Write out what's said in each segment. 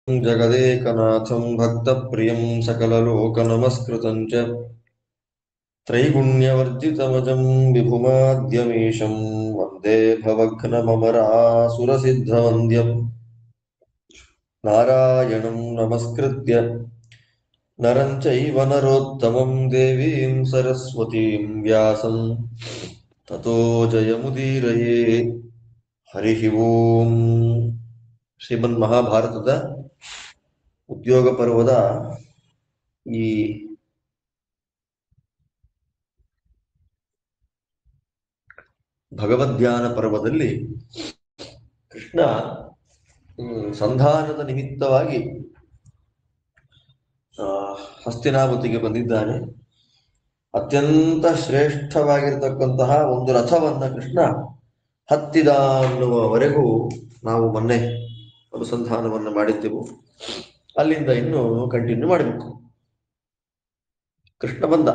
जगदेकनाथं भक्तप्रियं सकललोकनमस्कृतं च त्रैगुण्यवर्जितमजं विभुमाद्यमीशं वन्दे भवघ्नममरासुरसिद्धवन्द्यं नारायणं नमस्कृत्य नरं चैव नरोत्तमं देवीं सरस्वतीं व्यासं ततो जयमुदीरये हरिः ओम् ಶ್ರೀಮನ್ಮಹಾಭಾರತದ ಉದ್ಯೋಗ ಪರ್ವದ ಈ ಭಗವದ್ಧ್ಯಾನ ಪರ್ವದಲ್ಲಿ ಕೃಷ್ಣ ಸಂಧಾನದ ನಿಮಿತ್ತವಾಗಿ ಹಸ್ತಿನಾವತಿಗೆ ಬಂದಿದ್ದಾನೆ. ಅತ್ಯಂತ ಶ್ರೇಷ್ಠವಾಗಿರತಕ್ಕಂತಹ ಒಂದು ರಥವನ್ನ ಕೃಷ್ಣ ಹತ್ತಿದ ಅನ್ನುವವರೆಗೂ ನಾವು ಮೊನ್ನೆ ಅನುಸಂಧಾನವನ್ನು ಮಾಡಿದ್ದೆವು. ಅಲ್ಲಿಂದ ಇನ್ನು ಕಂಟಿನ್ಯೂ ಮಾಡಬೇಕು. ಕೃಷ್ಣ ಬಂದ.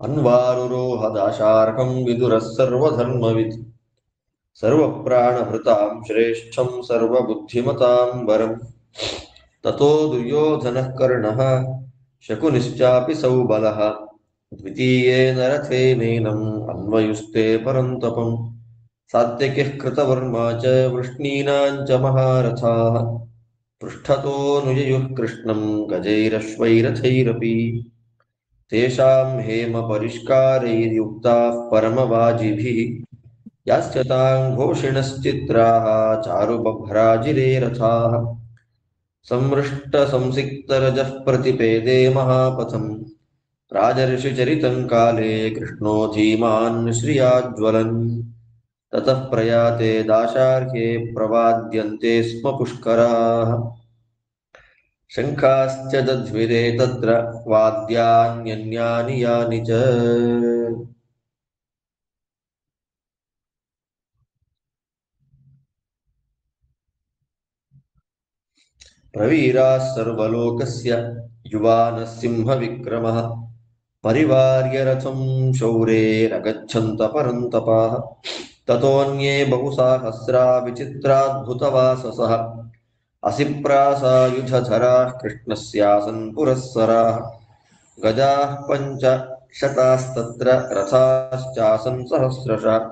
ಅನ್ವಾರುರೋಹದಾಶಾರ್ಹಂ ವಿದುರಃ ಸರ್ವಧರ್ಮವಿದ್ ಸರ್ವಪ್ರಾಣಭೃತಾಂ ಶ್ರೇಷ್ಠಂ ಸರ್ವಬುದ್ಧಿಮತಾಂ ವರಂ ತತೋ ದುರ್ಯೋಧನಃ ಕರ್ಣಃ ಶಕುನಿಶ್ಚಾಪಿ ಸೌಬಲಃ ದ್ವಿತೀಯೇನ ರಥೇನೇನಂ ಅನ್ವಯುಸ್ತೆ ಪರಂತಪಂ ಸಾತ್ಯಕಿಃ ಕೃತವರ್ಮಾ ಚ ವೃಷ್ಣೀನಾಂ ಚ ಮಹಾರಥಾಃ ಪೃಷ್ಠತೋನುಯಯುಃ ಕೃಷ್ಣಂ ಗಜೈರಶ್ವೈರಥೈರಪಿ ತೇಷಾಂ ಹೇಮ ಪರಿಷ್ಕಾರೈರ್ಯುಕ್ತಾಃ ಪರಮವಾಜಿಭಿಃ ಯಾಸ್ಯತಾಂ ಘೋಷಿಣಶ್ಚಿತ್ರಾಃ ಚಾರುಬಭ್ರಾಜಿರೇ ರಥಾಃ ಸಂಮೃಷ್ಟ ಸಂಸಿಕ್ತರಜಃ ಪ್ರತಿಪೇದೆ ಮಹಾಪಥಂ ರಾಜರ್ಷಿಚರಿತಂ ಕಾಲೇ ಕೃಷ್ಣೋ ಧೀಮಾನ್ ಶ್ರಿಯಾಜ್ವಲನ್ ತತಃ ಪ್ರಯಾತೆ ದಾಶಾರ್ಹೇ ಪ್ರವಾದ್ಯಂತೆ ಸ್ಮ ಪುಷ್ಕರಾಃ ಶಂಖಾಶ್ಚ ದಧ್ವಿರೆ ತತ್ರ ವಾದ್ಯಾನ್ಯನ್ಯಾನಿ ಯಾನಿ ಚ. ಪ್ರವೀರಾಃ ಸರ್ವಲೋಕಸ್ಯ ಯುವಾನಃ ಸಿಂಹವಿಕ್ರಮಃ ಪರಿವಾರ್ಯ ರಥಂ ಶೌರೇರಗಚ್ಛಂತ ಪರಂತಪಾಃ ತತೋನ್ಯೇ ಬಹುಸಾಹಸ್ರಾ ವಿಚಿತ್ರಾದ್ಭುತವಾಸಸಃ ಅಸಿಪ್ರಾಸಾಯುಧಧರಾಃ ಕೃಷ್ಣಸ್ಯಾಸನ್ ಪುರಸ್ಸರಾಃ ಗಜಾಃ ಪಂಚಶತಾಸ್ತತ್ರ ರಥಾಶ್ಚಾಸನ್ ಸಹಸ್ರಶಃ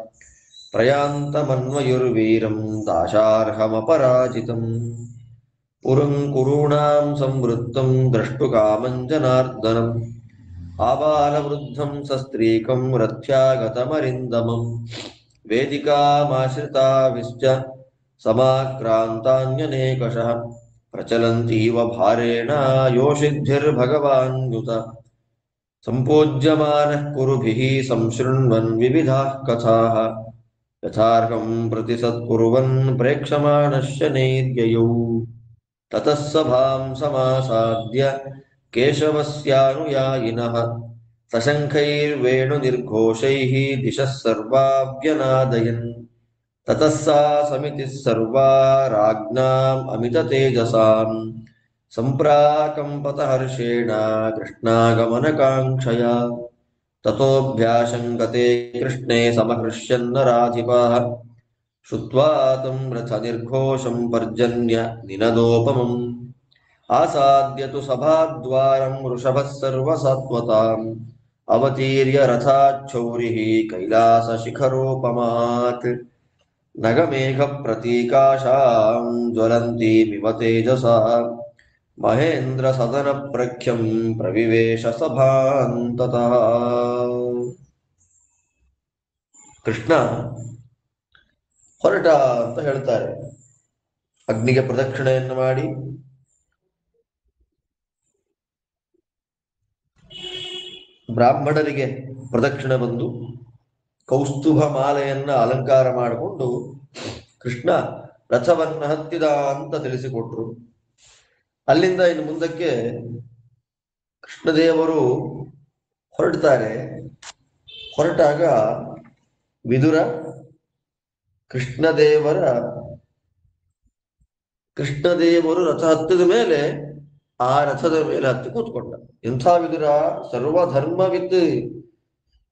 ಪ್ರಯಾಂತಮನ್ವಯುರ್ವೀರಂ ದಾಶಾರ್ಹಮಪರಾಜಿತಂ ಪುರಂ ಕುರುಣಾಂ ಸಂವೃತ್ತಂ ದ್ರಷ್ಟುಕಾಮಂ ಜನಾರ್ದನಂ ಆಬಾಲವೃದ್ಧಂ ಸಸ್ತ್ರೀಕಂ ರಥ್ಯಾಗತಮರಿಂದಮಂ ವೇದಿಕಾಮಾಶ್ರಿತಾವಿಶ್ಚ ಸಮಾಕ್ರಾಂತಾನ್ಯನೇಕಶಃ ಪ್ರಚಲಂತೀವ ಭಾರೇಣ ಯೋಷಿದ್ಭಿರ್ಭಗವಾನ್ ಯುತ ಸಂಪೂಜ್ಯಮಾನಃ ಕುರುಭಿಃ ಸಂಶೃಣ್ವನ್ ವಿವಿಧಾಃ ಕಥಾಃ ಯಥಾರ್ಹಂ ಪ್ರತಿಸತ್ಕುರ್ವನ್ ಪ್ರೇಕ್ಷಮಾಣಃ ಶನೈರ್ಯಯೌ ತತಃ ಸಭಾಂ ಸಮಾಸಾದ್ಯ ಕೇಶವಸ್ಯಾನುಯಾಯಿನಃ ಸಶಂಖೈರ್ವೇಣುನಿರ್ಘೋಷೈಃ ದಿಶಃ ಸರ್ವಾಭ್ಯನಾದಯನ್ ತತಃ ಸಾ ಸಮಿತಿಃ ಸರ್ವಾ ರಾಜ್ಞಾಂ ಅಮಿತತೇಜಸಾಂ ಸಂಪ್ರಾಕಂಪತ ಹರ್ಷೇಣ ಕೃಷ್ಣಾಗಮನಕಾಂಕ್ಷಯಾ ತತೋಭ್ಯಾಶಂಕತೆ ಕೃಷ್ಣೇ ಸಮಹೃಷ್ಯನ್ನರಾಧಿಪಾಃ ಶ್ರುತ್ವಾ ತಂ ರಥನಿರ್ಘೋಷಂ ಪರ್ಜನ್ಯ ನಿನದೋಪಮಂ ಆಸಾದ್ಯ ತು ಸಭಾದ್ವಾರಂ ವೃಷಭಃ ಸರ್ವಸತ್ವತಾಂ ಅವತೀರ್ಯ ರಥಾಚ್ಛೌರಿಃ ಕೈಲಾಸಶಿಖರೋಪಮಾತ್ ನಗಮೇಘ ಪ್ರತೀಕಾಶಾಂ ಜ್ವಲಂತೀಮಿವ ತೇಜಸಾ ಮಹೇಂದ್ರ ಸದನ ಪ್ರಖ್ಯಂ ಪ್ರವಿವೇಶ ಸಭಾಂತತಃ. ಕೃಷ್ಣ ಹೊರಟ ಅಂತ ಹೇಳ್ತಾರೆ. ಅಗ್ನಿಗೆ ಪ್ರದಕ್ಷಿಣೆಯನ್ನು ಮಾಡಿ ಬ್ರಾಹ್ಮಣರಿಗೆ ಪ್ರದಕ್ಷಿಣೆ ಬಂದು ಕೌಸ್ತುಭ ಮಾಲೆಯನ್ನ ಅಲಂಕಾರ ಮಾಡಿಕೊಂಡು ಕೃಷ್ಣ ರಥವನ್ನ ಹತ್ತಿದ ಅಂತ ತಿಳಿಸಿಕೊಟ್ರು. ಅಲ್ಲಿಂದ ಇನ್ನು ಮುಂದಕ್ಕೆ ಕೃಷ್ಣದೇವರು ಹೊರಡ್ತಾರೆ. ಹೊರಟಾಗ ವಿದುರ ಕೃಷ್ಣದೇವರು ರಥ ಹತ್ತಿದ ಮೇಲೆ ಆ ರಥದ ಮೇಲೆ ಹತ್ತಿ ಕೂತ್ಕೊಂಡ. ಎಂಥ ವಿದುರ! ಸರ್ವಧರ್ಮವಿತ್,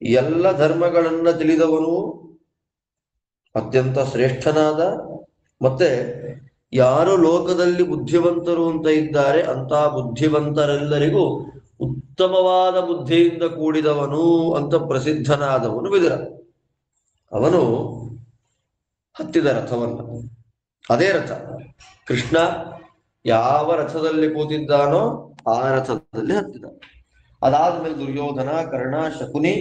ಎಲ್ಲ ಧರ್ಮಗಳನ್ನ ತಿಳಿದವನು, ಅತ್ಯಂತ ಶ್ರೇಷ್ಠನಾದ, ಮತ್ತೆ ಯಾರು ಲೋಕದಲ್ಲಿ ಬುದ್ಧಿವಂತರು ಅಂತ ಇದ್ದಾರೆ ಅಂತ ಬುದ್ಧಿವಂತರೆಲ್ಲರಿಗೂ ಉತ್ತಮವಾದ ಬುದ್ಧಿಯಿಂದ ಕೂಡಿದವನು ಅಂತ ಪ್ರಸಿದ್ಧನಾದವನು ವಿದುರ. ಅವನು ಹತ್ತಿದ ರಥವನ್ನು, ಅದೇ ರಥ. ಕೃಷ್ಣ ಯಾವ ರಥದಲ್ಲಿ ಕೂತಿದ್ದಾನೋ ಆ ರಥದಲ್ಲಿ ಹತ್ತಿದ. ಅದಾದ್ಮೇಲೆ ದುರ್ಯೋಧನ, ಕರ್ಣ, ಶಕುನಿ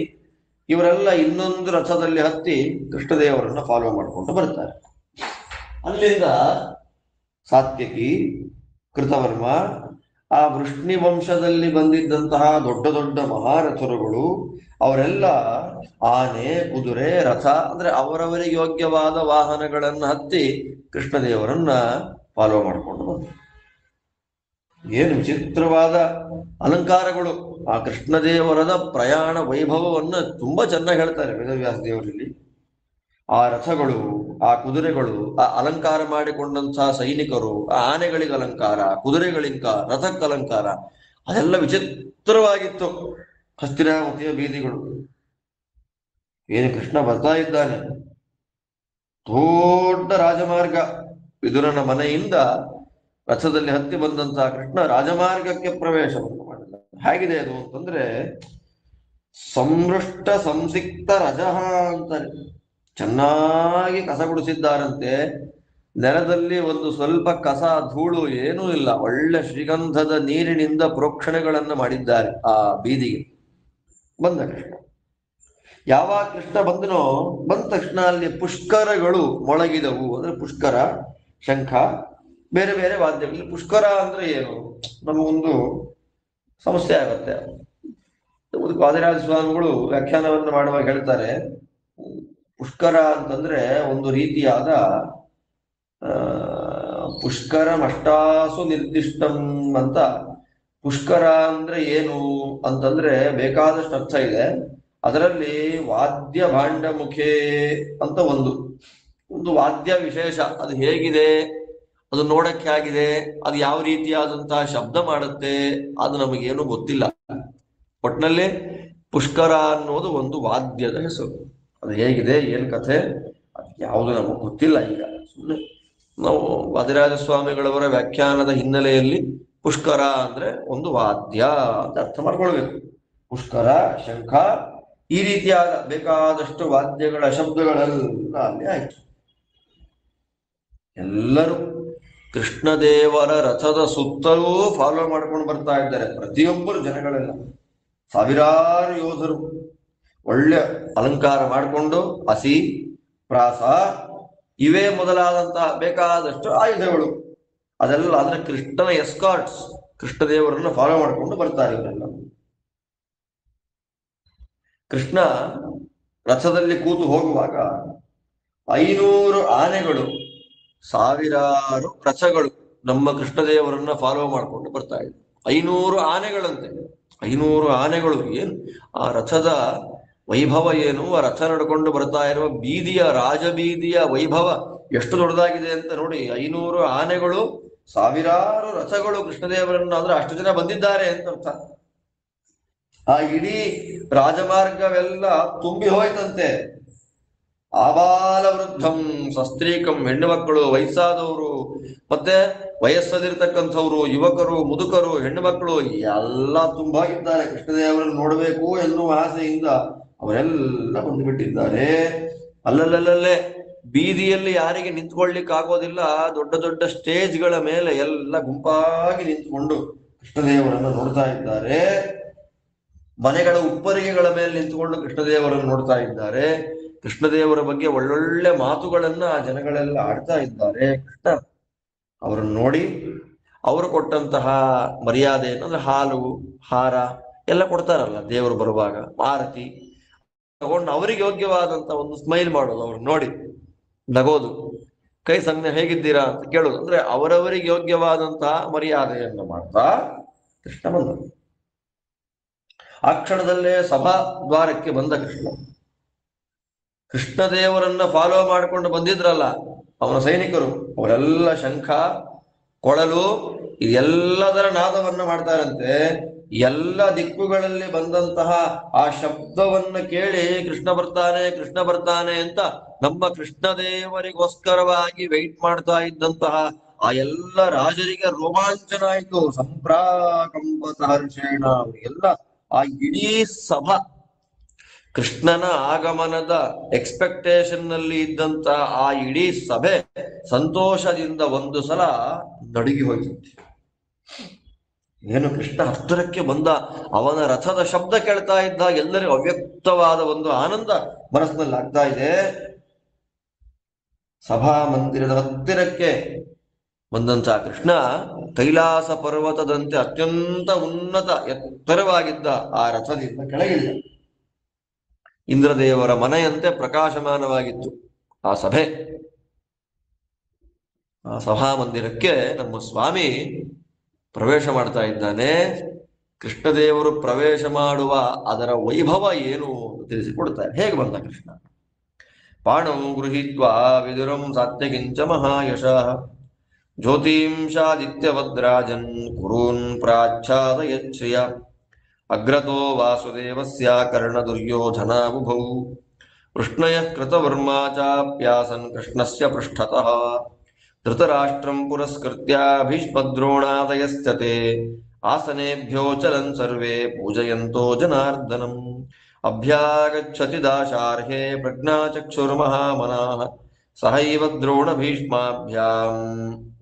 ಇವರೆಲ್ಲ ಇನ್ನೊಂದು ರಥದಲ್ಲಿ ಹತ್ತಿ ಕೃಷ್ಣದೇವರನ್ನ ಫಾಲೋ ಮಾಡಿಕೊಂಡು ಬರ್ತಾರೆ. ಅಲ್ಲಿಂದ ಸಾತ್ಯಕಿ, ಕೃತವರ್ಮ, ಆ ವೃಷ್ಣಿ ವಂಶದಲ್ಲಿ ಬಂದಿದ್ದಂತಹ ದೊಡ್ಡ ದೊಡ್ಡ ಮಹಾರಥರುಗಳು ಅವರೆಲ್ಲ ಆನೆ, ಕುದುರೆ, ರಥ ಅಂದ್ರೆ ಅವರವರಿಗೆ ಯೋಗ್ಯವಾದ ವಾಹನಗಳನ್ನ ಹತ್ತಿ ಕೃಷ್ಣದೇವರನ್ನ ಫಾಲೋ ಮಾಡಿಕೊಂಡು ಬಂದರು. ಏನು ವಿಚಿತ್ರವಾದ ಅಲಂಕಾರಗಳು! ಆ ಕೃಷ್ಣದೇವರದ ಪ್ರಯಾಣ ವೈಭವವನ್ನ ತುಂಬಾ ಚೆನ್ನಾಗಿ ಹೇಳ್ತಾರೆ ವೇದವ್ಯಾಸ ದೇವರಲ್ಲಿ. ಆ ರಥಗಳು, ಆ ಕುದುರೆಗಳು, ಆ ಅಲಂಕಾರ ಮಾಡಿಕೊಂಡಂತಹ ಸೈನಿಕರು, ಆ ಆನೆಗಳಿಗೆ ಅಲಂಕಾರ, ಕುದುರೆಗಳಿಂಕ, ರಥಕ್ಕೆ ಅಲಂಕಾರ, ಅದೆಲ್ಲ ವಿಚಿತ್ರವಾಗಿತ್ತು. ಹಸ್ತಿನಾವತಿಯ ಬೀದಿಗಳು. ಏನು ಕೃಷ್ಣ ಬರ್ತಾ ಇದ್ದಾನೆ, ದೊಡ್ಡ ರಾಜಮಾರ್ಗ. ವಿದುರನ ಮನೆಯಿಂದ ರಥದಲ್ಲಿ ಹತ್ತಿ ಬಂದಂತಹ ಕೃಷ್ಣ ರಾಜಮಾರ್ಗಕ್ಕೆ ಪ್ರವೇಶವನ್ನು ಮಾಡಿದ. ಹೇಗಿದೆ ಅದು ಅಂತಂದ್ರೆ, ಸಂವೃಷ್ಟ ಸಂಸಿಕ್ತ ರಜಃ ಅಂತಾರೆ. ಚೆನ್ನಾಗಿ ಕಸ ಗುಡಿಸಿದ್ದಾರಂತೆ. ನೆಲದಲ್ಲಿ ಒಂದು ಸ್ವಲ್ಪ ಕಸ ಧೂಳು ಏನೂ ಇಲ್ಲ. ಒಳ್ಳೆ ಶ್ರೀಗಂಧದ ನೀರಿನಿಂದ ಪ್ರೋಕ್ಷಣೆಗಳನ್ನ ಮಾಡಿದ್ದಾರೆ ಆ ಬೀದಿಗೆ. ಬಂದ ಕೃಷ್ಣ. ಯಾವಾಗ ಕೃಷ್ಣ ಬಂದನೋ, ಬಂದ ತಕ್ಷಣ ಅಲ್ಲಿ ಪುಷ್ಕರಗಳು ಮೊಳಗಿದವು. ಅಂದ್ರೆ ಪುಷ್ಕರ, ಶಂಖ, ಬೇರೆ ಬೇರೆ ವಾದ್ಯಗಳು. ಪುಷ್ಕರ ಅಂದ್ರೆ ಏನು, ನಮಗೊಂದು ಸಮಸ್ಯೆ ಆಗತ್ತೆ. ವಾದಿರಾಜ ಸ್ವಾಮಿಗಳು ವ್ಯಾಖ್ಯಾನವನ್ನು ಮಾಡುವಾಗ ಹೇಳ್ತಾರೆ, ಪುಷ್ಕರ ಅಂತಂದ್ರೆ ಒಂದು ರೀತಿಯಾದ ಪುಷ್ಕರಮಷ್ಟಾಸು ನಿರ್ದಿಷ್ಟಂ ಅಂತ. ಪುಷ್ಕರ ಅಂದ್ರೆ ಏನು ಅಂತಂದ್ರೆ ಬೇಕಾದಷ್ಟು ಅರ್ಥ ಇದೆ. ಅದರಲ್ಲಿ ವಾದ್ಯ ಭಾಂಡ ಮುಖೇ ಅಂತ ಒಂದು ವಾದ್ಯ ವಿಶೇಷ. ಅದು ಹೇಗಿದೆ, ಅದು ನೋಡಕ್ಕೆ ಆಗಿದೆ, ಅದು ಯಾವ ರೀತಿಯಾದಂತಹ ಶಬ್ದ ಮಾಡುತ್ತೆ, ಅದು ನಮಗೇನು ಗೊತ್ತಿಲ್ಲ. ಒಟ್ಟಿನಲ್ಲಿ ಪುಷ್ಕರ ಅನ್ನೋದು ಒಂದು ವಾದ್ಯದ ಹೆಸರು. ಅದು ಹೇಗಿದೆ, ಏನ್ ಕಥೆ, ಅದು ಯಾವುದು ನಮಗೆ ಗೊತ್ತಿಲ್ಲ. ಈಗ ಸುಮ್ಮನೆ ನಾವು ವಾದಿರಾಜ ಸ್ವಾಮಿಗಳವರ ವ್ಯಾಖ್ಯಾನದ ಹಿನ್ನೆಲೆಯಲ್ಲಿ ಪುಷ್ಕರ ಅಂದ್ರೆ ಒಂದು ವಾದ್ಯ ಅಂತ ಅರ್ಥ ಮಾಡ್ಕೊಳ್ಬೇಕು. ಪುಷ್ಕರ, ಶಂಖ, ಈ ರೀತಿಯಾದ ಬೇಕಾದಷ್ಟು ವಾದ್ಯಗಳ ಶಬ್ದಗಳೆಲ್ಲ ಅಲ್ಲಿ ಆಯ್ತು. ಎಲ್ಲರೂ ಕೃಷ್ಣದೇವರ ರಥದ ಸುತ್ತಲೂ ಫಾಲೋ ಮಾಡ್ಕೊಂಡು ಬರ್ತಾ ಇದ್ದಾರೆ. ಪ್ರತಿಯೊಬ್ಬರು ಜನಗಳೆಲ್ಲ, ಸಾವಿರಾರು ಯೋಧರು ಒಳ್ಳೆ ಅಲಂಕಾರ ಮಾಡಿಕೊಂಡು, ಹಸಿ, ಪ್ರಾಸ, ಇವೇ ಮೊದಲಾದಂತಹ ಬೇಕಾದಷ್ಟು ಆಯುಧಗಳು, ಅದೆಲ್ಲ ಅಂದ್ರೆ ಕೃಷ್ಣನ ಎಸ್ಕಾರ್ಟ್ಸ್, ಕೃಷ್ಣದೇವರನ್ನು ಫಾಲೋ ಮಾಡಿಕೊಂಡು ಬರ್ತಾರೆ ಇವರೆಲ್ಲ. ಕೃಷ್ಣ ರಥದಲ್ಲಿ ಕೂತು ಹೋಗುವಾಗ 500 ಆನೆಗಳು, ಸಾವಿರಾರು ರಥಗಳು ನಮ್ಮ ಕೃಷ್ಣದೇವರನ್ನ ಫಾಲೋ ಮಾಡ್ಕೊಂಡು ಬರ್ತಾ ಇದ್ರು. 500 ಆನೆಗಳಂತೆ. 500 ಆನೆಗಳು. ಏನು ಆ ರಥದ ವೈಭವ ಏನು, ಆ ರಥ ನಡ್ಕೊಂಡು ಬರ್ತಾ ಇರುವ ಬೀದಿಯ, ರಾಜಬೀದಿಯ ವೈಭವ ಎಷ್ಟು ದೊಡ್ಡದಾಗಿದೆ ಅಂತ ನೋಡಿ. 500 ಆನೆಗಳು, ಸಾವಿರಾರು ರಥಗಳು ಕೃಷ್ಣದೇವರನ್ನ, ಅಂದ್ರೆ ಅಷ್ಟು ಜನ ಬಂದಿದ್ದಾರೆ ಅಂತ ಅರ್ಥ. ಆ ಇಡೀ ರಾಜಮಾರ್ಗವೆಲ್ಲ ತುಂಬಿ ಹೋಯ್ತಂತೆ. ಆಬಾಲ ವೃದ್ಧಂ ಸಸ್ತ್ರೀಕಂ, ಹೆಣ್ಣು ಮಕ್ಕಳು, ವಯಸ್ಸಾದವರು, ಮತ್ತೆ ವಯಸ್ಸಲ್ಲಿರ್ತಕ್ಕಂಥವ್ರು, ಯುವಕರು, ಮುದುಕರು, ಹೆಣ್ಣು ಮಕ್ಕಳು ಎಲ್ಲ ತುಂಬಾಗಿದ್ದಾರೆ. ಕೃಷ್ಣದೇವರನ್ನು ನೋಡಬೇಕು ಎನ್ನುವ ಆಸೆಯಿಂದ ಅವರೆಲ್ಲ ಬಂದುಬಿಟ್ಟಿದ್ದಾರೆ. ಅಲ್ಲಲ್ಲೇ ಬೀದಿಯಲ್ಲಿ ಯಾರಿಗೆ ನಿಂತ್ಕೊಳ್ಲಿಕ್ಕೆ ಆಗೋದಿಲ್ಲ, ದೊಡ್ಡ ದೊಡ್ಡ ಸ್ಟೇಜ್ಗಳ ಮೇಲೆ ಎಲ್ಲ ಗುಂಪಾಗಿ ನಿಂತ್ಕೊಂಡು ಕೃಷ್ಣದೇವರನ್ನು ನೋಡ್ತಾ ಇದ್ದಾರೆ. ಮನೆಗಳ ಉಪ್ಪರಿಗೆಗಳ ಮೇಲೆ ನಿಂತುಕೊಂಡು ಕೃಷ್ಣದೇವರನ್ನು ನೋಡ್ತಾ ಇದ್ದಾರೆ. ಕೃಷ್ಣದೇವರ ಬಗ್ಗೆ ಒಳ್ಳೊಳ್ಳೆ ಮಾತುಗಳನ್ನ ಆ ಜನಗಳೆಲ್ಲ ಆಡ್ತಾ ಇದ್ದಾರೆ. ಕೃಷ್ಣ ಅವರನ್ನು ನೋಡಿ ಅವರು ಕೊಟ್ಟಂತಹ ಮರ್ಯಾದೆ ಅಂದ್ರೆ ಹಾಲು, ಹಾರ ಎಲ್ಲ ಕೊಡ್ತಾರಲ್ಲ ದೇವರು ಬರುವಾಗ, ಆರತಿ ತಗೊಂಡು ಅವರಿಗೆ ಯೋಗ್ಯವಾದಂತ ಒಂದು ಸ್ಮೈಲ್ ಮಾಡೋದು, ಅವ್ರನ್ನ ನೋಡಿ ನಗೋದು, ಕೈ ಸಂಜ್ಞೆ ಹೇಗಿದ್ದೀರಾ ಅಂತ ಕೇಳೋದು. ಅಂದ್ರೆ ಅವರವರಿಗೆ ಯೋಗ್ಯವಾದಂತಹ ಮರ್ಯಾದೆಯನ್ನು ಮಾಡ್ತಾ ಕೃಷ್ಣ ಬಂದ. ಆ ಕ್ಷಣದಲ್ಲೇ ಸಭಾ ದ್ವಾರಕ್ಕೆ ಬಂದ ಕೃಷ್ಣ. ಕೃಷ್ಣದೇವರನ್ನ ಫಾಲೋ ಮಾಡಿಕೊಂಡು ಬಂದಿದ್ರಲ್ಲ ಅವನ ಸೈನಿಕರು, ಅವರೆಲ್ಲ ಶಂಖ, ಕೊಳಲು ಇದೆಲ್ಲದರ ನಾದವನ್ನ ಮಾಡ್ತಾರಂತೆ. ಎಲ್ಲ ದಿಕ್ಕುಗಳಲ್ಲಿ ಬಂದಂತಹ ಆ ಶಬ್ದವನ್ನು ಕೇಳಿ ಕೃಷ್ಣ ಬರ್ತಾನೆ ಕೃಷ್ಣ ಬರ್ತಾನೆ ಅಂತ ನಮ್ಮ ಕೃಷ್ಣದೇವರಿಗೋಸ್ಕರವಾಗಿ ವೆಯ್ಟ್ ಮಾಡ್ತಾ ಇದ್ದಂತಹ ಆ ಎಲ್ಲ ರಾಜರಿಗೆ ರೋಮಾಂಚನ ಆಯ್ತು. ಸಂಪ್ರಾಕಂಪತ ಹರ್ಷೇಣ ಅವರಿಗೆಲ್ಲ ಆ ಇಡೀ ಸಭಾ ಕೃಷ್ಣನ ಆಗಮನದ ಎಕ್ಸ್ಪೆಕ್ಟೇಷನ್ ನಲ್ಲಿ ಇದ್ದಂತ ಆ ಇಡೀ ಸಭೆ ಸಂತೋಷದಿಂದ ಒಂದು ಸಲ ನಡುಗಿ ಹೋಯ್ತು. ಏನು ಕೃಷ್ಣ ಹತ್ತಿರಕ್ಕೆ ಬಂದ, ಅವನ ರಥದ ಶಬ್ದ ಕೇಳ್ತಾ ಇದ್ದ, ಎಲ್ಲರಿಗೂ ಅವ್ಯಕ್ತವಾದ ಒಂದು ಆನಂದ ಮನಸ್ಸಿನಲ್ಲಿ ಆಗ್ತಾ ಇದೆ. ಸಭಾ ಮಂದಿರದ ಹತ್ತಿರಕ್ಕೆ ಬಂದಂತಹ ಕೃಷ್ಣ ಕೈಲಾಸ ಪರ್ವತದಂತೆ ಅತ್ಯಂತ ಉನ್ನತ ಎತ್ತರವಾಗಿದ್ದ ಆ ರಥದಿಂದ ಕೆಳಗಿಳಿದ. ಇಂದ್ರದೇವರ ಮನೆಯಂತೆ ಪ್ರಕಾಶಮಾನವಾಗಿತ್ತು ಆ ಸಭೆ. ಆ ಸಭಾ ಮಂದಿರಕ್ಕೆ ನಮ್ಮ ಸ್ವಾಮಿ ಪ್ರವೇಶ ಮಾಡ್ತಾ ಇದ್ದಾನೆ. ಕೃಷ್ಣದೇವರು ಪ್ರವೇಶ ಮಾಡುವ ಅದರ ವೈಭವ ಏನು ತಿಳಿಸಿಕೊಡ್ತಾರೆ. ಹೇಗೆ ಬಂದ ಕೃಷ್ಣ? ಪಾಣೌ ಗೃಹೀತ್ವಾ ವಿದುರಂ ಸಾತ್ಯಕಿಂಚ ಮಹಾಯಶಃ ಜ್ಯೋತಿಂಷಾದಿತ್ಯವದ್ರಾಜನ್ ಕುರೂನ್ ಪ್ರಾಚ್ಛಾದಯಚ್ಛ್ರಿಯ ಅಗ್ರತೋ ವಾಸುದೇವಸ್ಯ ಕರ್ಣದುರ್ಯೋಧನಾಬುಭೌ ವೃಷ್ಣಯಃ ಕೃತವರ್ಮಾ ಚಾಪ್ಯಾಸನ್ ಕೃಷ್ಣಸ್ಯ ಪೃಷ್ಠತಃ ಧೃತರಾಷ್ಟ್ರಂ ಪುರಸ್ಕೃತ್ಯ ಭೀಷ್ಮದ್ರೋಣಾದಯಶ್ಚತೆ ಆಸನೇಭ್ಯೋ ಚಲನ್ ಸರ್ವೇ ಪೂಜಯಂತೋ ಜನಾರ್ದನಂ ಅಭ್ಯಾಗಚ್ಚತಿ ದಾಶಾರ್ಹೇ ಪ್ರಜ್ಞಾಚಕ್ಷುರ್ಮಹಾಮನಾಃ ಸಹೈವ ದ್ರೋಣ ಭೀಷ್ಮಾಭ್ಯಾಂ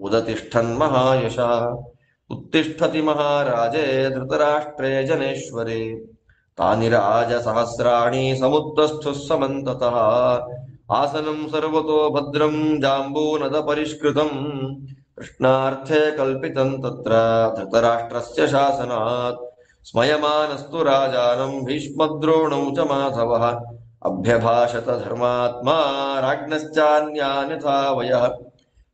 ಉದತಿಷ್ಠನ್ ಮಹಾಯಶಃ ಉತ್ತಿಷ್ಠತಿ ಮಹಾರಾಜೇ ಧೃತರಾಷ್ಟ್ರೇ ಜನೇಶ್ವರೇ ತಾನಿ ರಾಜ ಸಹಸ್ರಾಣಿ ಸಮುತ್ತಸ್ಥುಃ ಸಮಂತತಃ ಆಸನಂ ಸರ್ವತೋ ಭದ್ರಂ ಜಾಂಬೂನದ ಪರಿಷ್ಕೃತಂ ಕೃಷ್ಣಾರ್ಥೇ ಕಲ್ಪಿತಂ ತತ್ರ ಧೃತರಾಷ್ಟ್ರಸ್ಯ ಶಾಸನಾತ್ ಸ್ಮಯಮಾನಸ್ತು ರಾಜಾನಂ ಭೀಷ್ಮದ್ರೋಣೌ ಚ ಮಾಧವಃ ಅಭ್ಯಭಾಷತ ಧರ್ಮಾತ್ಮಾ ರಾಜ್ಞಶ್ಚಾನ್ಯಾನ್ಯಥಾ ವಯಃ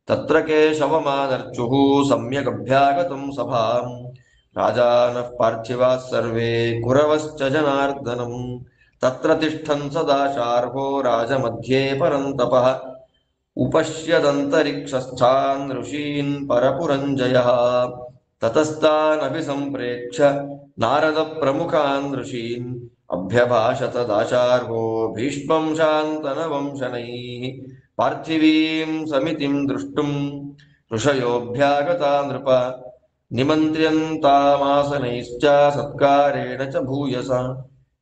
ತತ್ರ ಕೇಶವಮಾನರ್ಚುಃ ಸಮ್ಯಗಭ್ಯಾಗತಂ ಸಭಾಂ ರಾಜಾನಃ ಪಾರ್ಥಿವಾಃ ಸರ್ವೇ ಕುರವಶ್ಚ ಜನಾರ್ದನಂ ತತ್ರ ತಿಷ್ಠನ್ ಸದಾ ಶಾರ್ಹೋ ರಾಜಮಧ್ಯೆ ಪರಂತಪಃ ಉಪಶ್ಯದಂತರಿಕ್ಷಸ್ಥಾನ್ ಋಷೀನ್ ಪರಪುರಂಜಯಃ ತತಸ್ತಾನ್ ಅಭಿಸಂಪ್ರೇಕ್ಷ್ಯ ನಾರದ ಪ್ರಮುಖಾನ್ ಋಷೀನ್ ಅಭ್ಯಭಾಷತ ದಾಶಾರ್ಹೋ ಭೀಷ್ಮಂ ಶಾಂತನವಂ ಶನೈಃ ಪಾರ್ಥಿವೀಂ ಸಮಿತಿಂ ದೃಷ್ಟುಂ ಋಷಯೋಭ್ಯಾಗತಾ ನೃಪ ನಿಮಂತ್ರ್ಯಂತಾಮಾಸನೈಶ್ಚ ಸತ್ಕಾರೇಣ ಚ ಭೂಯಸ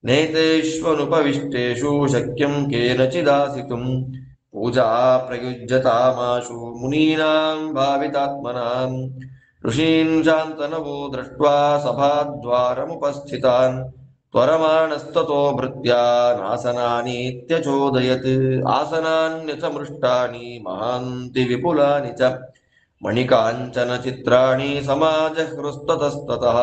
ನೇತೇಷ್ವನುಪವಿಷ್ಟೇಷು ಶಕ್ಯಂ ಕೇನಚಿದಾಸಿತುಂ ಪೂಜಾ ಪ್ರಯುಜ್ಯತಾಮಾಶು ಮುನೀನಾಂ ಭಾವಿತಾತ್ಮನಾಂ ಋಷೀನ್ ಶಾಂತನವೋ ದೃಷ್ಟ್ವಾ ಸಭಾದ್ವಾರಮುಪಸ್ಥಿತಾನ್ ತ್ವರಮಾಣಸ್ತತೋ ಭೃತ್ಯಾನಾಸನಾನೀತ್ಯಚೋದಯತ್ ಆಸನಾನ್ಯಥ ಮೃಷ್ಟಾನಿ ಮಹಾಂತಿ ವಿಪುಲಾನಿ ಚ ಮಣಿಕಾಂಚನ ಚಿತ್ರಾಣಿ ಸಮಾಜಹೃಸ್ತತಸ್ತತಃ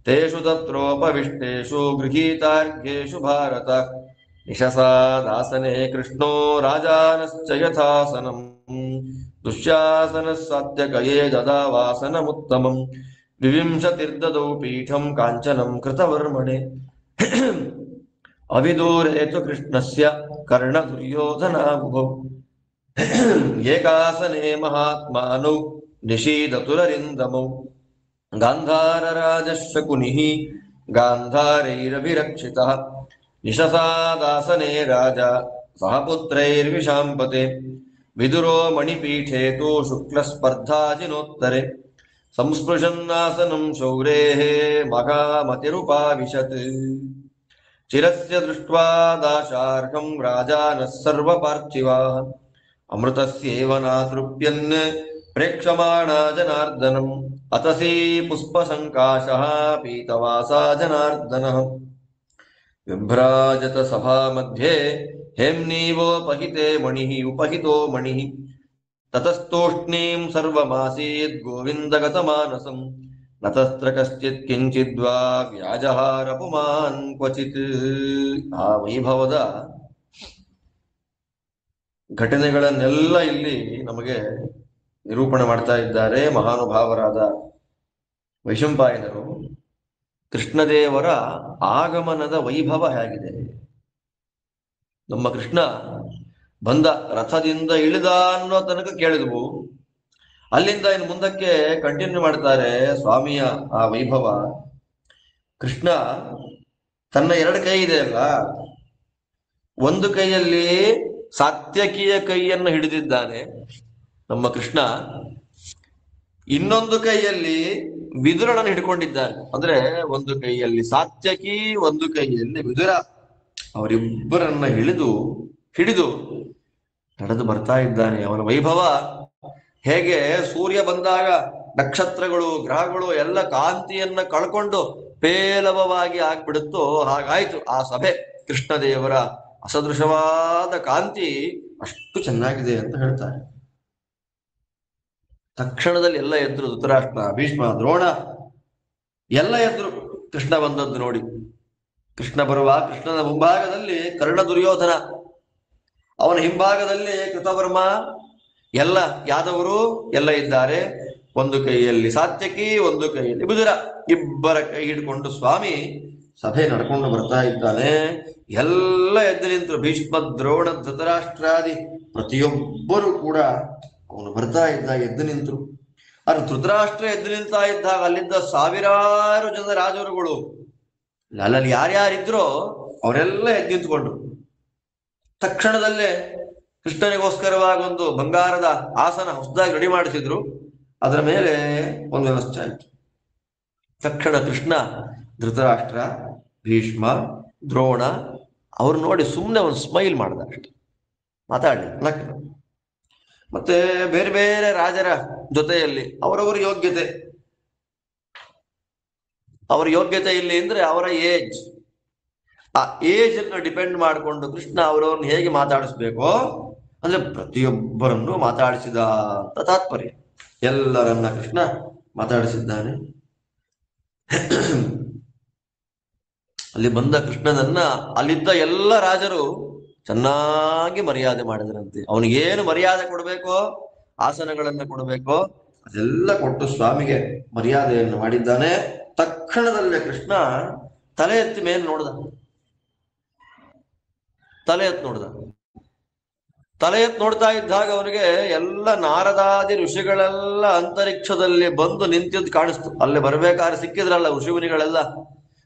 ತೇಷು ತತ್ರೋಪವಿಷ್ಟೇಷು ಗೃಹೀತಾರ್ಘ್ಯೇಷು ಭಾರತ ನಿಶಸಾದಾಸನೆ ಕೃಷ್ಣೋ ರಾಜಾನಶ್ಚ ಯಥಾಸನಂ ದುಶ್ಯಾಸನಃ ಸಾತ್ಯಕಯೇ ದದಾವಾಸನಮುತ್ತಮಂ ವಿವಿಂಶತಿರ್ದದೌ ಪೀಠಂ ಕಾಂಚನಂ ಕೃತವರ್ಮಣೆ ಅವಿದೂರೇ ತು ಕೃಷ್ಣಸ್ಯ ಕರ್ಣದುರ್ಯೋಧನಾಬುಭೌ ಏಕಾಸನೆ ಮಹಾತ್ಮಾನೌ ನಿಷೀದತುರರಿಂದಮೌ ಗಾಂಧಾರರಾಜಶಕುನಿಃ ಗಾಂಧಾರೈರಭಿರಕ್ಷಿತಃ ನಿಶಸಾದಾಸನೆ ರಾಜ ಸಹಪುತ್ರೈರ್ವಿಶಾಂಪತೆ ವಿದುರೋ ಮಣಿಪೀಠೇ ತು ಶುಕ್ಲಸ್ಪರ್ಧಾಜಿನೋತ್ತರೆ ಸಂಸ್ಪೃಶನ್ನಾಸನಂ ಶೌರೇಃ ಮಹಾಮತಿರುಪಾವಿಶತ್ ಚಿರಸ್ಯ ದೃಷ್ಟ್ವಾ ದಾಶಾರ್ಹಂ ರಾಜಾನಃ ಸರ್ವಪಾರ್ಥಿವಾಃ ಅಮೃತಸ್ಯೇವ ನಾತೃಪ್ಯನ್ ಪ್ರೇಕ್ಷಮಾಣಾ ಜನಾರ್ದನಂ ಅತಸೀ ಪುಷ್ಪಸಂಕಾಶಃ ಪೀತವಾಸಾ ಜನಾರ್ದನಃ ವಿಭ್ರಾಜತ ಸಭಾ ಮಧ್ಯೆ ಹೇಮ್ನೀವೋಪಹಿತೆ ಮಣಿಃ ಉಪಹಿತೋ ಮಣಿಃ ತತಸ್ತೂಷ್ಣೀಂ ಸರ್ವಮಾಸೀತ್ ಗೋವಿಂದಗತಮಾನಸಂ ನತಸ್ತ್ರ ಕಶ್ಚಿತ್ ಕಿಂಚಿದ್ವಾ ವ್ಯಾಜಹಾರ ಪುಮಾನ್ ಕ್ವಚಿತ್. ಆ ವೈಭವದ ಘಟನೆಗಳನ್ನೆಲ್ಲ ಇಲ್ಲಿ ನಮಗೆ ನಿರೂಪಣೆ ಮಾಡ್ತಾ ಇದ್ದಾರೆ ಮಹಾನುಭಾವರಾದ ವೈಶಂಪಾಯನರು. ಕೃಷ್ಣದೇವರ ಆಗಮನದ ವೈಭವ ಹೇಗಿದೆ. ನಮ್ಮ ಕೃಷ್ಣ ಬಂದ, ರಥದಿಂದ ಇಳಿದ ಅನ್ನೋ ತನಕ ಕೇಳಿದ್ವು. ಅಲ್ಲಿಂದ ಇನ್ನು ಮುಂದಕ್ಕೆ ಕಂಟಿನ್ಯೂ ಮಾಡ್ತಾರೆ ಸ್ವಾಮಿಯ ಆ ವೈಭವ. ಕೃಷ್ಣ ತನ್ನ ಎರಡು ಕೈ ಇದೆ ಅಲ್ಲ, ಒಂದು ಕೈಯಲ್ಲಿ ಸಾತ್ಯಕಿಯ ಕೈಯನ್ನು ಹಿಡಿದಿದ್ದಾನೆ ನಮ್ಮ ಕೃಷ್ಣ, ಇನ್ನೊಂದು ಕೈಯಲ್ಲಿ ವಿದುರನನ್ನು ಹಿಡ್ಕೊಂಡಿದ್ದಾನೆ. ಅಂದ್ರೆ ಒಂದು ಕೈಯಲ್ಲಿ ಸಾತ್ಯಕಿ, ಒಂದು ಕೈಯಲ್ಲಿ ವಿದುರ, ಅವರಿಬ್ಬರನ್ನ ಹಿಡಿದು ನಡೆದು ಬರ್ತಾ ಇದ್ದಾನೆ. ಅವನ ವೈಭವ ಹೇಗೆ ಸೂರ್ಯ ಬಂದಾಗ ನಕ್ಷತ್ರಗಳು ಗ್ರಹಗಳು ಎಲ್ಲ ಕಾಂತಿಯನ್ನ ಕಳ್ಕೊಂಡು ಪೇಲವವಾಗಿ ಆಗ್ಬಿಡುತ್ತೋ ಹಾಗಾಯ್ತು ಆ ಸಭೆ. ಕೃಷ್ಣದೇವರ ಅಸದೃಶವಾದ ಕಾಂತಿ ಅಷ್ಟು ಚೆನ್ನಾಗಿದೆ ಅಂತ ಹೇಳ್ತಾರೆ. ತಕ್ಷಣದಲ್ಲಿ ಎಲ್ಲ ಎದ್ರು, ಧೃತರಾಷ್ಟ್ರ, ಭೀಷ್ಮ, ದ್ರೋಣ ಎಲ್ಲ ಎದ್ರು ಕೃಷ್ಣ ಬಂದದ್ದು ನೋಡಿ. ಕೃಷ್ಣ ಬರುವ ಕೃಷ್ಣನ ಮುಂಭಾಗದಲ್ಲಿ ಕರ್ಣ, ದುರ್ಯೋಧನ, ಅವನ ಹಿಂಭಾಗದಲ್ಲಿ ಕೃತವರ್ಮ, ಎಲ್ಲ ಯಾದವರು ಎಲ್ಲ ಇದ್ದಾರೆ. ಒಂದು ಕೈಯಲ್ಲಿ ಸಾತ್ಯಕಿ, ಒಂದು ಕೈಯಲ್ಲಿ ವಿದುರ, ಇಬ್ಬರ ಕೈ ಹಿಡ್ಕೊಂಡು ಸ್ವಾಮಿ ಸಭೆ ನಡ್ಕೊಂಡು ಬರ್ತಾ ಇದ್ದಾನೆ. ಎಲ್ಲ ಎದ್ದು ನಿಂತರು. ಭೀಷ್ಮ, ದ್ರೋಣ, ಧೃತರಾಷ್ಟ್ರಾದಿ ಪ್ರತಿಯೊಬ್ಬರು ಕೂಡ ಅವನು ಬರ್ತಾ ಇದ್ದ ಎದ್ದು ನಿಂತರು. ಆದ್ರೆ ಧೃತರಾಷ್ಟ್ರ ಎದ್ದು ನಿಂತಾ ಇದ್ದಾಗ ಅಲ್ಲಿದ್ದ ಸಾವಿರಾರು ಜನ ರಾಜರುಗಳು ಅಲ್ಲಲ್ಲಿ ಯಾರ್ಯಾರಿದ್ರೋ ಅವರೆಲ್ಲ ಎದ್ದು ನಿಂತ್ಕೊಂಡ್ರು. ತಕ್ಷಣದಲ್ಲೇ ಕೃಷ್ಣನಿಗೋಸ್ಕರವಾಗಿ ಒಂದು ಬಂಗಾರದ ಆಸನ ಹೊಸದಾಗಿ ರೆಡಿ ಮಾಡಿಸಿದ್ರು. ಅದರ ಮೇಲೆ ಒಂದು ವ್ಯವಸ್ಥೆ ಆಯ್ತು. ತಕ್ಷಣ ಕೃಷ್ಣ ಧೃತರಾಷ್ಟ್ರ, ಭೀಷ್ಮ, ದ್ರೋಣ ಅವ್ರು ನೋಡಿ ಸುಮ್ಮನೆ ಒಂದು ಸ್ಮೈಲ್ ಮಾಡ್ದ ಅಷ್ಟೆ, ಮಾತಾಡಲಿ ನಕ್ಕ. ಮತ್ತೆ ಬೇರೆ ಬೇರೆ ರಾಜರ ಜೊತೆಯಲ್ಲಿ ಅವರವರ ಯೋಗ್ಯತೆ, ಅವರ ಯೋಗ್ಯತೆ ಇಲ್ಲಿ ಅಂದ್ರೆ ಅವರ ಏಜ್, ಆ ಏಜ್ ಅನ್ನು ಡಿಪೆಂಡ್ ಮಾಡಿಕೊಂಡು ಕೃಷ್ಣ ಅವರವ್ರನ್ನ ಹೇಗೆ ಮಾತಾಡಿಸ್ಬೇಕೋ ಅಂದ್ರೆ ಪ್ರತಿಯೊಬ್ಬರನ್ನು ಮಾತಾಡಿಸಿದ ಅಂತ ತಾತ್ಪರ್ಯ. ಎಲ್ಲರನ್ನ ಕೃಷ್ಣ ಮಾತಾಡಿಸಿದ್ದಾನೆ. ಅಲ್ಲಿ ಬಂದ ಕೃಷ್ಣನನ್ನ ಅಲ್ಲಿದ್ದ ಎಲ್ಲ ರಾಜರು ಚೆನ್ನಾಗಿ ಮರ್ಯಾದೆ ಮಾಡಿದ್ರಂತೆ. ಅವನಿಗೇನು ಮರ್ಯಾದೆ ಕೊಡಬೇಕೋ, ಆಸನಗಳನ್ನ ಕೊಡಬೇಕೋ ಅದೆಲ್ಲ ಕೊಟ್ಟು ಸ್ವಾಮಿಗೆ ಮರ್ಯಾದೆಯನ್ನು ಮಾಡಿದ್ದಾನೆ. ತಕ್ಷಣದಲ್ಲೇ ಕೃಷ್ಣ ತಲೆ ಎತ್ತಿ ಮೇಲೆ ನೋಡ್ದ. ತಲೆ ಎತ್ತು ನೋಡ್ತಾ ಇದ್ದಾಗ ಅವನಿಗೆ ಎಲ್ಲ ನಾರದಾದಿ ಋಷಿಗಳೆಲ್ಲ ಅಂತರಿಕ್ಷದಲ್ಲಿ ಬಂದು ನಿಂತಿದ್ದು ಕಾಣಿಸ್ತು. ಅಲ್ಲಿ ಬರ್ಬೇಕಾದ್ರೆ ಸಿಕ್ಕಿದ್ರಲ್ಲ ಋಷಿಮುನಿಗಳೆಲ್ಲ,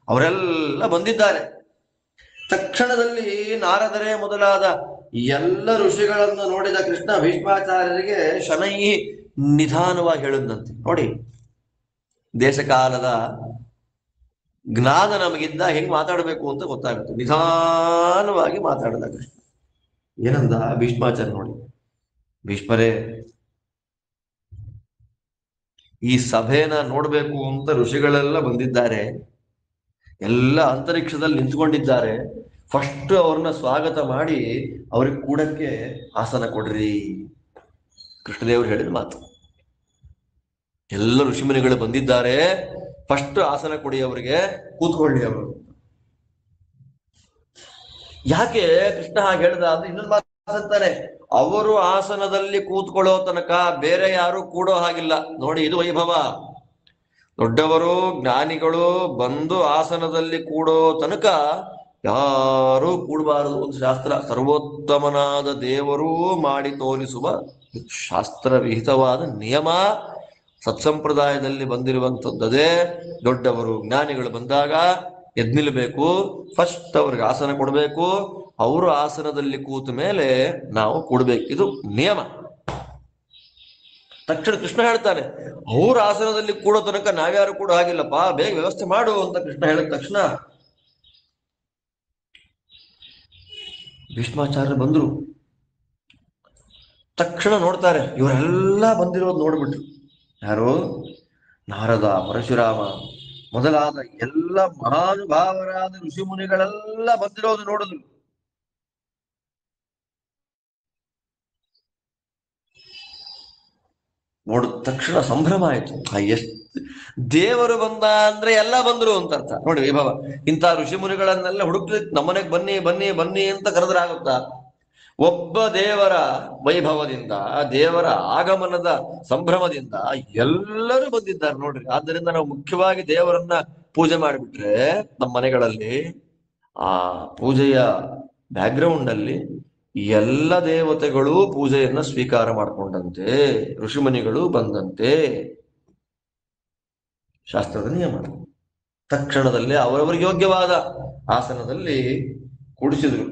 ಅವರೆಲ್ಲ ಬಂದಿದ್ದಾರೆ. ತಕ್ಷಣದಲ್ಲಿ ನಾರದರೇ ಮೊದಲಾದ ಎಲ್ಲ ಋಷಿಗಳನ್ನು ನೋಡಿದ ಕೃಷ್ಣ ಭೀಷ್ಮಾಚಾರ್ಯರಿಗೆ ಶನೈ ನಿಧಾನವಾಗಿ ಹೇಳಿದಂತೆ. ನೋಡಿ, ದೇಶಕಾಲದ ಜ್ಞಾನ ನಮಗಿದ್ದ ಹೆಂಗ್ ಮಾತಾಡಬೇಕು ಅಂತ ಗೊತ್ತಾಗುತ್ತೆ. ನಿಧಾನವಾಗಿ ಮಾತಾಡಿದ ಕೃಷ್ಣ. ಏನಂದ ಭೀಷ್ಮಾಚಾರ್ಯ ನೋಡಿ, ಭೀಷ್ಮರೇ, ಈ ಸಭೆನ ನೋಡ್ಬೇಕು ಅಂತ ಋಷಿಗಳೆಲ್ಲ ಬಂದಿದ್ದಾರೆ, ಎಲ್ಲ ಅಂತರಿಕ್ಷದಲ್ಲಿ ನಿಂತ್ಕೊಂಡಿದ್ದಾರೆ. ಫಸ್ಟ್ ಅವ್ರನ್ನ ಸ್ವಾಗತ ಮಾಡಿ ಅವ್ರಿಗೆ ಕೂಡಕ್ಕೆ ಆಸನ ಕೊಡ್ರಿ. ಕೃಷ್ಣದೇವರು ಹೇಳಿದ ಮಾತು. ಎಲ್ಲ ಋಷಿಮುನಿಗಳು ಬಂದಿದ್ದಾರೆ, ಫಸ್ಟ್ ಆಸನ ಕೊಡಿ, ಅವರಿಗೆ ಕೂತ್ಕೊಳ್ಳಿ ಅವರು. ಯಾಕೆ ಕೃಷ್ಣ ಹಾಗೆ ಹೇಳ್ದ ಅಂದ್ರೆ ಇನ್ನೊಂದು ಮಾತು ಅಂತಾನೆ, ಅವರು ಆಸನದಲ್ಲಿ ಕೂತ್ಕೊಳ್ಳೋ ತನಕ ಬೇರೆ ಯಾರು ಕೂಡೋ ಹಾಗಿಲ್ಲ. ನೋಡಿ, ಇದು ವೈಭವ. ದೊಡ್ಡವರು ಜ್ಞಾನಿಗಳು ಬಂದು ಆಸನದಲ್ಲಿ ಕೂಡೋ ತನಕ ಯಾರೂ ಕೂಡಬಾರದು. ಒಂದು ಶಾಸ್ತ್ರ, ಸರ್ವೋತ್ತಮನಾದ ದೇವರೂ ಮಾಡಿ ತೋರಿಸುವ ಶಾಸ್ತ್ರ ವಿಹಿತವಾದ ನಿಯಮ, ಸತ್ಸಂಪ್ರದಾಯದಲ್ಲಿ ಬಂದಿರುವಂಥದ್ದೇ. ದೊಡ್ಡವರು ಜ್ಞಾನಿಗಳು ಬಂದಾಗ ಎದ್ದು ನಿಲ್ಬೇಕು, ಫಸ್ಟ್ ಅವ್ರಿಗೆ ಆಸನ ಕೊಡ್ಬೇಕು, ಅವರು ಆಸನದಲ್ಲಿ ಕೂತ ಮೇಲೆ ನಾವು ಕೂಡ್ಬೇಕು, ಇದು ನಿಯಮ. ತಕ್ಷಣ ಕೃಷ್ಣ ಹೇಳ್ತಾನೆ, ಅವ್ರ ಆಸನದಲ್ಲಿ ಕೂಡೋ ತನಕ ನಾವ್ಯಾರು ಕೂಡ ಹಾಗಿಲ್ಲಪ್ಪ, ಬೇಗ ವ್ಯವಸ್ಥೆ ಮಾಡು ಅಂತ ಕೃಷ್ಣ ಹೇಳಿದ ತಕ್ಷಣ ಭೀಷ್ಮಾಚಾರ್ಯರು ಬಂದ್ರು. ತಕ್ಷಣ ನೋಡ್ತಾರೆ, ಇವರೆಲ್ಲ ಬಂದಿರೋದು ನೋಡ್ಬಿಟ್ರು. ಯಾರು? ನಾರದ, ಪರಶುರಾಮ ಮೊದಲಾದ ಎಲ್ಲ ಮಹಾನುಭಾವರಾದ ಋಷಿಮುನಿಗಳೆಲ್ಲ ಬಂದಿರೋದು ನೋಡಿದ್ರು. ನೋಡಿದ ತಕ್ಷಣ ಸಂಭ್ರಮ ಆಯ್ತು. ಎಷ್ಟು ದೇವರು ಬಂದ ಅಂದ್ರೆ ಎಲ್ಲ ಬಂದ್ರು ಅಂತ ಅರ್ಥ. ನೋಡಿ ವೈಭವ, ಇಂಥ ಋಷಿಮುನಿಗಳನ್ನೆಲ್ಲ ಹುಡುಕ್ಲಿಕ್ಕೆ ನಮ್ಮನೆಗೆ ಬನ್ನಿ ಬನ್ನಿ ಬನ್ನಿ ಅಂತ ಕರೆದ್ರಾಗುತ್ತಾ? ಒಬ್ಬ ದೇವರ ವೈಭವದಿಂದ, ದೇವರ ಆಗಮನದ ಸಂಭ್ರಮದಿಂದ ಎಲ್ಲರೂ ಬಂದಿದ್ದಾರೆ ನೋಡ್ರಿ. ಆದ್ದರಿಂದ ನಾವು ಮುಖ್ಯವಾಗಿ ದೇವರನ್ನ ಪೂಜೆ ಮಾಡಿಬಿಟ್ರೆ ನಮ್ಮ ಮನೆಗಳಲ್ಲಿ ಆ ಪೂಜೆಯ ಬ್ಯಾಕ್ಗ್ರೌಂಡ್ ಅಲ್ಲಿ ಎಲ್ಲ ದೇವತೆಗಳು ಪೂಜೆಯನ್ನ ಸ್ವೀಕಾರ ಮಾಡಿಕೊಂಡಂತೆ, ಋಷಿಮುನಿಗಳು ಬಂದಂತೆ ಶಾಸ್ತ್ರದ ನಿಯಮ. ತಕ್ಷಣದಲ್ಲಿ ಅವರವರಿಗೆ ಯೋಗ್ಯವಾದ ಆಸನದಲ್ಲಿ ಕೂಡಿಸಿದ್ರು.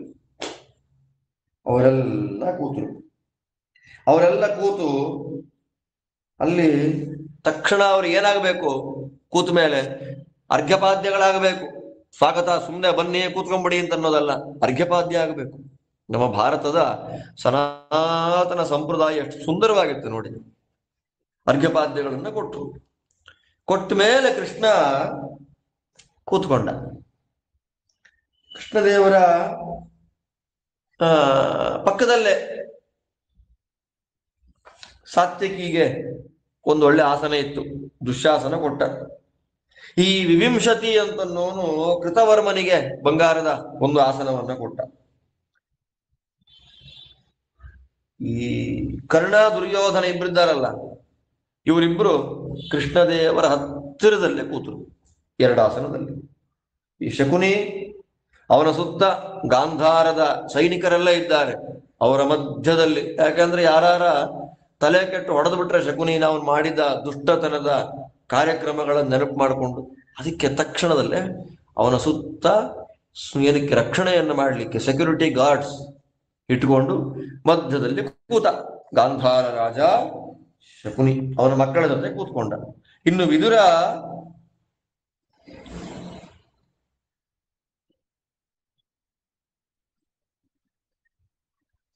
ಅವರೆಲ್ಲ ಕೂತರು. ಅವರೆಲ್ಲ ಕೂತು ಅಲ್ಲಿ ತಕ್ಷಣ ಅವ್ರಿಗೆ ಏನಾಗಬೇಕು? ಕೂತ ಮೇಲೆ ಅರ್ಘ್ಯಪಾದ್ಯಗಳಾಗಬೇಕು. ಸ್ವಾಗತ ಸುಮ್ಮನೆ ಬನ್ನಿ ಕೂತ್ಕೊಂಡ್ಬಿಡಿ ಅಂತ ಅನ್ನೋದಲ್ಲ, ಅರ್ಘ್ಯಪಾದ್ಯ ಆಗಬೇಕು. ನಮ್ಮ ಭಾರತದ ಸನಾತನ ಸಂಪ್ರದಾಯ ಎಷ್ಟು ಸುಂದರವಾಗಿತ್ತು ನೋಡಿ. ಅರ್ಘ್ಯಪಾದ್ಯಗಳನ್ನ ಕೊಟ್ಟ ಮೇಲೆ ಕೃಷ್ಣ ಕೂತ್ಕೊಂಡ. ಕೃಷ್ಣದೇವರ ಪಕ್ಕದಲ್ಲೇ ಸಾತ್ವಿಕಿಗೆ ಒಂದು ಒಳ್ಳೆ ಆಸನ ಇತ್ತು, ದುಶ್ಯಾಸನ ಕೊಟ್ಟ. ಈ ವಿವಿಂಶತಿ ಅಂತನ್ನೋನು ಕೃತವರ್ಮನಿಗೆ ಬಂಗಾರದ ಒಂದು ಆಸನವನ್ನ ಕೊಟ್ಟ. ಈ ಕರ್ಣ ದುರ್ಯೋಧನ ಇಬ್ಬರಿದ್ದಾರಲ್ಲ, ಇವರಿಬ್ರು ಕೃಷ್ಣದೇವರ ಹತ್ತಿರದಲ್ಲೇ ಕೂತರು, ಎರಡು ಆಸನದಲ್ಲಿ. ಈ ಶಕುನಿ, ಅವನ ಸುತ್ತ ಗಾಂಧಾರದ ಸೈನಿಕರೆಲ್ಲ ಇದ್ದಾರೆ, ಅವರ ಮಧ್ಯದಲ್ಲಿ. ಯಾಕಂದ್ರೆ ಯಾರ ತಲೆ ಕೆಟ್ಟು ಹೊಡೆದು ಬಿಟ್ರೆ ಶಕುನಿ ನಾವು ಮಾಡಿದ ದುಷ್ಟತನದ ಕಾರ್ಯಕ್ರಮಗಳ ನೆನಪು ಮಾಡಿಕೊಂಡು, ಅದಕ್ಕೆ ತಕ್ಷಣದಲ್ಲೇ ಅವನ ಸುತ್ತ ಏನಕ್ಕೆ ರಕ್ಷಣೆಯನ್ನು ಮಾಡಲಿಕ್ಕೆ ಸೆಕ್ಯೂರಿಟಿ ಗಾರ್ಡ್ಸ್ ಇಟ್ಕೊಂಡು ಮಧ್ಯದಲ್ಲಿ ಕೂತ ಗಾಂಧಾರ ರಾಜ ಶಕುನಿ ಅವನ ಮಕ್ಕಳ ಜೊತೆ ಕೂತ್ಕೊಂಡ. ಇನ್ನು ವಿದುರ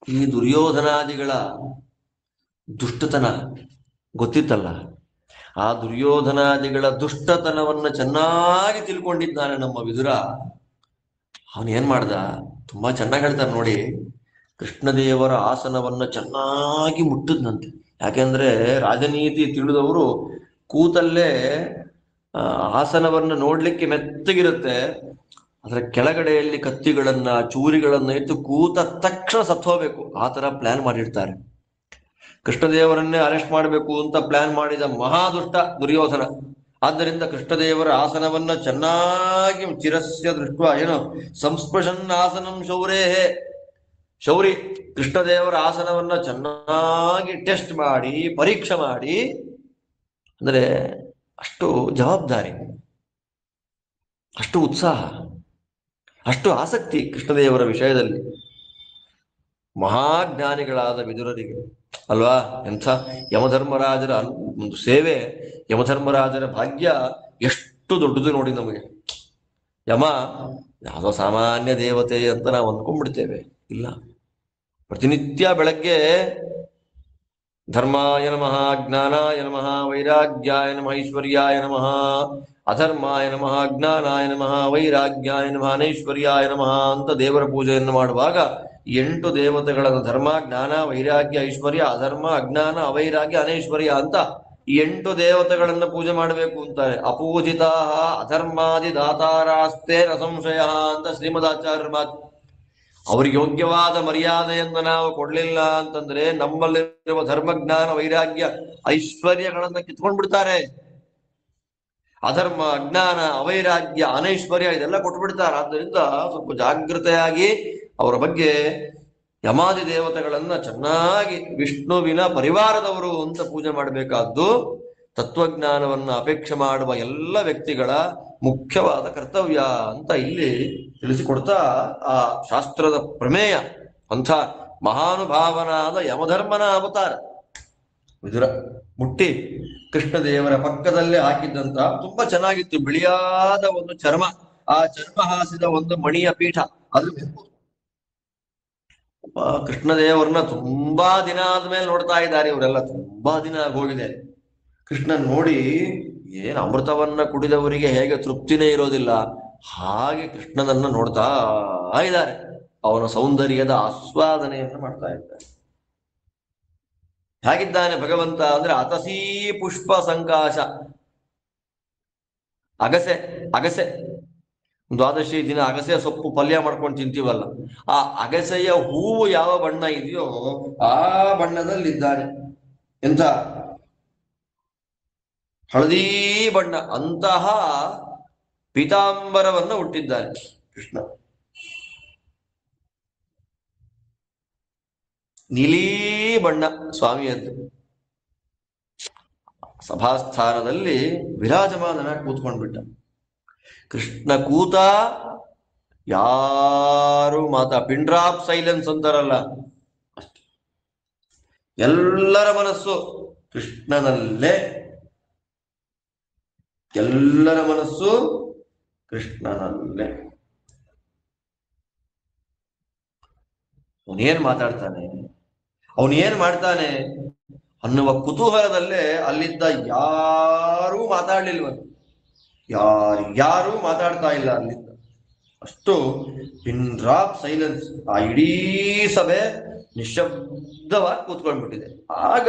ಈ ದುರ್ಯೋಧನಾದಿಗಳ ದುಷ್ಟತನ ಗೊತ್ತಿತ್ತಲ್ಲ, ಆ ದುರ್ಯೋಧನಾದಿಗಳ ದುಷ್ಟತನವನ್ನ ಚೆನ್ನಾಗಿ ತಿಳ್ಕೊಂಡಿದ್ದಾನೆ ನಮ್ಮ ವಿದುರ. ಅವನು ಏನ್ ಮಾಡ್ದ? ತುಂಬಾ ಚೆನ್ನಾಗಿ ಹೇಳ್ತಾರೆ ನೋಡಿ. ಕೃಷ್ಣದೇವರ ಆಸನವನ್ನ ಚೆನ್ನಾಗಿ ಮುಟ್ಟಿದ್ನಂತೆ. ಯಾಕೆಂದ್ರೆ ರಾಜನೀತಿ ತಿಳಿದವರು ಕೂತಲ್ಲೇ ಆಸನವನ್ನ ನೋಡ್ಲಿಕ್ಕೆ ಮೆತ್ತಗಿರುತ್ತೆ, ಅದರ ಕೆಳಗಡೆಯಲ್ಲಿ ಕತ್ತಿಗಳನ್ನ ಚೂರಿಗಳನ್ನ ಇಟ್ಟು ಕೂತ ತಕ್ಷಣ ಸತ್ತೋಗ್ಬೇಕು, ಆ ತರ ಪ್ಲಾನ್ ಮಾಡಿರ್ತಾರೆ. ಕೃಷ್ಣದೇವರನ್ನೇ ಅರೆಸ್ಟ್ ಮಾಡಬೇಕು ಅಂತ ಪ್ಲಾನ್ ಮಾಡಿದ ಮಹಾದುಷ್ಟ ದುರ್ಯೋಧನ. ಆದ್ದರಿಂದ ಕೃಷ್ಣದೇವರ ಆಸನವನ್ನ ಚೆನ್ನಾಗಿ ಚಿರಸ್ಯ ದೃಷ್ಟ ಏನು ಸಂಸ್ಪೃಶನ್ ಆಸನಂ ಶೌರೇಹೇ, ಶೌರಿ ಕೃಷ್ಣದೇವರ ಆಸನವನ್ನ ಚೆನ್ನಾಗಿ ಟೆಸ್ಟ್ ಮಾಡಿ ಪರೀಕ್ಷೆ ಮಾಡಿ, ಅಂದ್ರೆ ಅಷ್ಟು ಜವಾಬ್ದಾರಿ, ಅಷ್ಟು ಉತ್ಸಾಹ, ಅಷ್ಟು ಆಸಕ್ತಿ ಕೃಷ್ಣದೇವರ ವಿಷಯದಲ್ಲಿ ಮಹಾಜ್ಞಾನಿಗಳಾದ ವಿದುರರಿಗೆ ಅಲ್ವಾ. ಎಂಥ ಯಮಧರ್ಮರಾಜರ ಒಂದು ಸೇವೆ, ಯಮಧರ್ಮರಾಜರ ಭಾಗ್ಯ ಎಷ್ಟು ದೊಡ್ಡದು ನೋಡಿ. ನಮಗೆ ಯಮ ಯಾವುದೋ ಸಾಮಾನ್ಯ ದೇವತೆ ಅಂತ ನಾವು ಅಂದ್ಕೊಂಡ್ಬಿಡ್ತೇವೆ. ಇಲ್ಲ, ಪ್ರತಿನಿತ್ಯ ಬೆಳಗ್ಗೆ ಧರ್ಮಾಯ ನಮಃ, ಜ್ಞಾನಾಯ ನಮಃ, ವೈರಾಗ್ಯಾಯ ನಮಃ, ಐಶ್ವರ್ಯಾಯ ನಮಃ, ಅಧರ್ಮಾಯ ನಮಃ, ಜ್ಞಾನಾಯ ನಮಃ, ವೈರಾಗ್ಯಾಯ ನಮಃ, ಅನೈಶ್ವರ್ಯಾಯ ನಮಃ ಅಂತ ದೇವರ ಪೂಜೆಯನ್ನು ಮಾಡುವಾಗ 8 ದೇವತೆಗಳಾದ ಧರ್ಮ, ಜ್ಞಾನ, ವೈರಾಗ್ಯ, ಐಶ್ವರ್ಯ, ಅಧರ್ಮ, ಅಜ್ಞಾನ, ಅವೈರಾಗ್ಯ, ಅನೈಶ್ವರ್ಯ ಅಂತ 8 ದೇವತೆಗಳನ್ನ ಪೂಜೆ ಮಾಡಬೇಕು ಅಂತಾರೆ. ಅಪೂಜಿತಾ ಅಧರ್ಮಾದಿ ದಾತಾರಾಸ್ತೆ ನ ಸಂಶಯ ಅಂತ ಶ್ರೀಮದಾಚಾರ್ಯರ ಮಾತು. ಅವ್ರಿಗೆ ಯೋಗ್ಯವಾದ ಮರ್ಯಾದೆಯನ್ನು ನಾವು ಕೊಡ್ಲಿಲ್ಲ ಅಂತಂದ್ರೆ ನಮ್ಮಲ್ಲಿರುವ ಧರ್ಮಜ್ಞಾನ, ವೈರಾಗ್ಯ, ಐಶ್ವರ್ಯಗಳನ್ನ ಕಿತ್ಕೊಂಡ್ ಬಿಡ್ತಾರೆ. ಅಧರ್ಮ, ಅಜ್ಞಾನ, ಅವೈರಾಗ್ಯ, ಅನೈಶ್ವರ್ಯ ಇದೆಲ್ಲ ಕೊಟ್ಬಿಡ್ತಾರೆ. ಆದ್ದರಿಂದ ಸ್ವಲ್ಪ ಜಾಗೃತೆಯಾಗಿ ಅವರ ಬಗ್ಗೆ ಯಮಾದಿ ದೇವತೆಗಳನ್ನ ಚೆನ್ನಾಗಿ ವಿಷ್ಣುವಿನ ಪರಿವಾರದವರು ಅಂತ ಪೂಜೆ ಮಾಡಬೇಕಾದ್ದು ತತ್ವಜ್ಞಾನವನ್ನ ಅಪೇಕ್ಷೆ ಮಾಡುವ ಎಲ್ಲ ವ್ಯಕ್ತಿಗಳ ಮುಖ್ಯವಾದ ಕರ್ತವ್ಯ ಅಂತ ಇಲ್ಲಿ ತಿಳಿಸಿಕೊಡ್ತಾ ಆ ಶಾಸ್ತ್ರದ ಪ್ರಮೇಯ ಅಂಥ ಮಹಾನುಭಾವನಾದ ಯಮಧರ್ಮನ ಅವತಾರ ವಿದುರ ಮುಟ್ಟಿ ಕೃಷ್ಣದೇವರ ಪಕ್ಕದಲ್ಲೇ ಹಾಕಿದ್ದಂತ ತುಂಬಾ ಚೆನ್ನಾಗಿತ್ತು ಬಿಳಿಯಾದ ಒಂದು ಚರ್ಮ, ಆ ಚರ್ಮ ಹಾಸಿದ ಒಂದು ಮಣಿಯ ಪೀಠ. ಅದು ಕೃಷ್ಣದೇವರನ್ನ ತುಂಬಾ ದಿನ ಆದ್ಮೇಲೆ ನೋಡ್ತಾ ಇದ್ದಾರೆ ಇವರೆಲ್ಲ, ತುಂಬಾ ದಿನ ಆಗೋಗಿದೆ. ಕೃಷ್ಣನ್ ನೋಡಿ ಏನ್ ಅಮೃತವನ್ನ ಕುಡಿದವರಿಗೆ ಹೇಗೆ ತೃಪ್ತಿನೇ ಇರೋದಿಲ್ಲ ಹಾಗೆ ಕೃಷ್ಣನನ್ನ ನೋಡ್ತಾ ಇದ್ದಾರೆ, ಅವನ ಸೌಂದರ್ಯದ ಆಸ್ವಾದನೆಯನ್ನು ಮಾಡ್ತಾ ಇದ್ದಾರೆ. ಹೇಗಿದ್ದಾನೆ ಭಗವಂತ ಅಂದ್ರೆ ಅತಸೀ ಪುಷ್ಪ ಸಂಕಾಶ, ಅಗಸೆ ಅಗಸೆ ದ್ವಾದಶಿ ದಿನ ಅಗಸೆಯ ಸೊಪ್ಪು ಪಲ್ಯ ಮಾಡ್ಕೊಂಡು ತಿಂತೀವಲ್ಲ, ಆ ಅಗಸೆಯ ಹೂವು ಯಾವ ಬಣ್ಣ ಇದೆಯೋ ಆ ಬಣ್ಣದಲ್ಲಿದ್ದಾನೆ. ಎಂತ ಹಳದಿ ಬಣ್ಣ, ಅಂತಹ ಪೀತಾಂಬರವನ್ನು ಹುಟ್ಟಿದ್ದಾನೆ ಕೃಷ್ಣ. ನೀಲೀ ಬಣ್ಣ ಸ್ವಾಮಿಯದ್ದು. ಸಭಾಸ್ಥಾನದಲ್ಲಿ ವಿರಾಜಮಾನನಾಗಿ ಕೂತ್ಕೊಂಡ್ಬಿಟ್ಟ. ಕೃಷ್ಣ ಕೂತ, ಯಾರು ಪಿನ್ ಡ್ರಾಪ್ ಸೈಲೆನ್ಸ್ ಅಂತಾರಲ್ಲ ಅಷ್ಟೆ. ಎಲ್ಲರ ಮನಸ್ಸು ಕೃಷ್ಣನಲ್ಲೇ, ಎಲ್ಲರ ಮನಸ್ಸು ಕೃಷ್ಣನಲ್ಲೇ. ಅವನೇನ್ ಮಾತಾಡ್ತಾನೆ, ಅವನೇನ್ ಮಾಡ್ತಾನೆ ಅನ್ನುವ ಕುತೂಹಲದಲ್ಲೇ ಅಲ್ಲಿದ್ದ ಯಾರೂ ಮಾತಾಡ್ಲಿಲ್ವಂತೆ. ಯಾರೂ ಮಾತಾಡ್ತಾ ಇಲ್ಲ ಅಲ್ಲಿದ್ದ. ಅಷ್ಟು ಪಿನ್ ಡ್ರಾಪ್ ಸೈಲೆನ್ಸ್. ಆ ಇಡೀ ಸಭೆ ನಿಶ್ಶಬ್ದವಾಗಿ ಕೂತ್ಕೊಂಡ್ಬಿಟ್ಟಿದೆ. ಆಗ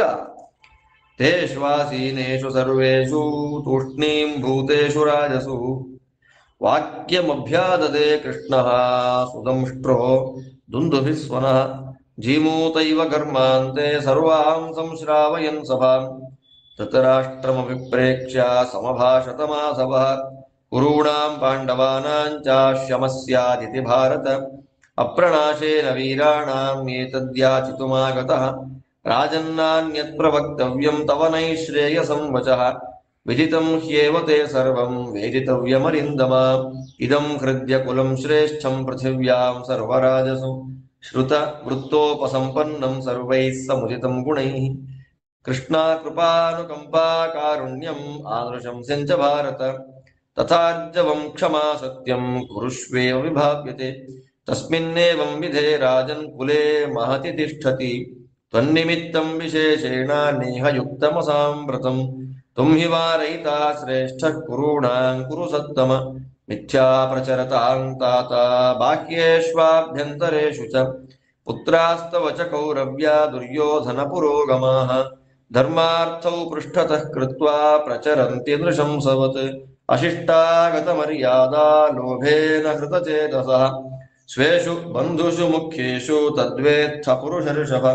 ತೇಷ್ವಾಸೀನೇಷು ಸರ್ವೇಷು ತೂಷ್ಣೀಂ ಭೂತೇಷು ರಾಜಸು ವಾಕ್ಯಮಭ್ಯಾದದೆ ಕೃಷ್ಣ ಸುದಂಷ್ಟ್ರೋ ದುಂದುಭಿಸ್ವನಃ ಜೀಮೂತೈವ ಕರ್ಮಾಂತೆ ಸರ್ವಾಂ ಸಂಶ್ರಾವಯನ್ ಸಭಾಂ ಧೃತರಾಷ್ಟ್ರಮಭಿಪ್ರೇಕ್ಷ್ಯ ಸಮಭಾಷತ ಮಾಧವಃ ಕುರುಣಾಂ ಪಾಂಡವಾನಾಂ ಚಾಶ್ಯಮ ಸ್ಯಾದಿತಿ ಭಾರತ ಅಪ್ರಣಾಶೇನ ವೀರಾಣಾಂ ಏತದ್ಯಾಚಿತುಮಾಗತಃ ರಾಜನ್ನಾನ್ಯತ್ ಪ್ರವಕ್ತವ್ಯಂ ತವ ನೈಶ್ರೇಯಸಂ ವಚಃ ವಿದಿತಂ ಹ್ಯೇವ ತೇ ಸರ್ವಂ ವೇದಿತವ್ಯಮರಿಂದಮ ಇದಂ ಹೃದ್ಯ ಕುಲಂ ಶ್ರೇಷ್ಠಂ ಪೃಥಿವ್ಯಾಂ ಸರ್ವರಾಜಸು ಶ್ರುತ ವೃತ್ತೋಪಸಂಪನ್ನಂ ಸರ್ವೈಃ ಸಮುದಿತಂ ಗುಣೈಃ ಕೃಷ್ಣಾ ಕೃಪಾನುಕಂಪಾ ಕಾರುಣ್ಯಂ ಆದೃಶಂಸ್ಯಂಚ ಭಾರತ ತಥಾರ್ಜವಂ ಕ್ಷಮಾ ಸತ್ಯಂ ಕುರುಷ್ವೇವ ವಿಭಾವ್ಯತೆ ತಸ್ಮಿನ್ನೇವಂ ವಿಧೇ ರಾಜನ್ ಕುಲೇ ಮಹತಿ ತಿಷ್ಠತಿ ತ್ವನ್ನಿಮಿತ್ತಂ ವಿಶೇಷೇಣ ನೇಹ ಯುಕ್ತಮಸಾಂಪ್ರತಂ ತುಂ ಹಿ ವಾರಯಿತಾ ಶ್ರೇಷ್ಠ ಕುರುಣಾಂ ಕುರು ಸತ್ತಮ ಮಿಥ್ಯಾ ಪ್ರಚರತಾಂ ತಾತ ಬಾಹ್ಯೇಷ್ವಾಭ್ಯಂತರೇಷು ಚ ಪುತ್ರಾಸ್ತವ ಚ ಕೌರವ್ಯ ದುರ್ಯೋಧನ ಪುರೋಗಮಾಃ ಧರ್ಮಾರ್ಥೌ ಪೃಷ್ಠತಃ ಕೃತ್ವಾ ಪ್ರಚರಂತಿ ನೃಶಂಸವತ್ ಅಶಿಷ್ಟಾಗತ ಮರ್ಯಾದಾ ಲೋಭೇನ ಹೃತಚೇತಸಃ ಸ್ವೇಷು ಬಂಧುಷು ಮುಖ್ಯೇಷು ತದ್ವೇತ್ಥ ಪುರುಷರ್ಷಭ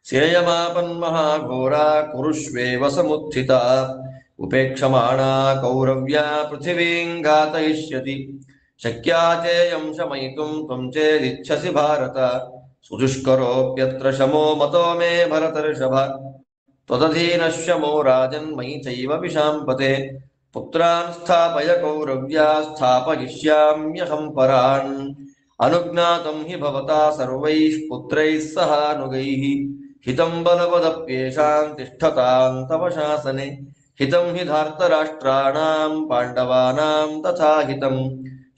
ಸೇಯಮಾಪನ್ಮಹಾಘೋರಾ ಕುರುಷ್ವೇವ ಸಮುತ್ಥಿತಾ ಉಪೇಕ್ಷಮಾಣಾ ಕೌರವ್ಯ ಪೃಥಿವೀಂ ಘಾತಯಿಷ್ಯತಿ ಶಕ್ಯಾ ಚೇಯಂ ಶಮಯಿತುಂ ತ್ವಂ ಚೇದಿಚ್ಛಸಿ ಭಾರತ ಸುದುಷ್ಕರೋಪ್ಯತ್ರ ಶಮೋ ಮತೋ ಮೇ ಭರತರ್ಷಭ ತ್ವದಧೀನಃ ಶಮೋ ರಾಜನ್ ಮಯಿ ಚೈವ ವಿಶಾಂಪತೆ ಪುತ್ರಾನ್ ಸ್ಥಾಪಯ ಕೌರವ್ಯ ಸ್ಥಾಪಯಿಷ್ಯಾಮ್ಯಹಂ ಪರಾನ್ ಅನುಜ್ಞಾತಂ ಹಿ ಭವತಾ ಸರ್ವೈಃ ಪುತ್ರೈಃ ಸಹಾನುಗೈಃ ಹಿತಂ ಬಲವದಪ್ಯೇಷಾಂ ತಿಷ್ಠತಾಂ ತವ ಶಾಸನೆ ಹಿತಂ ಹಿ ಧಾರ್ತರಾಷ್ಟ್ರಾಣಾಂ ಪಾಂಡವಾನಾಂ ತಥಾ ಹಿತಂ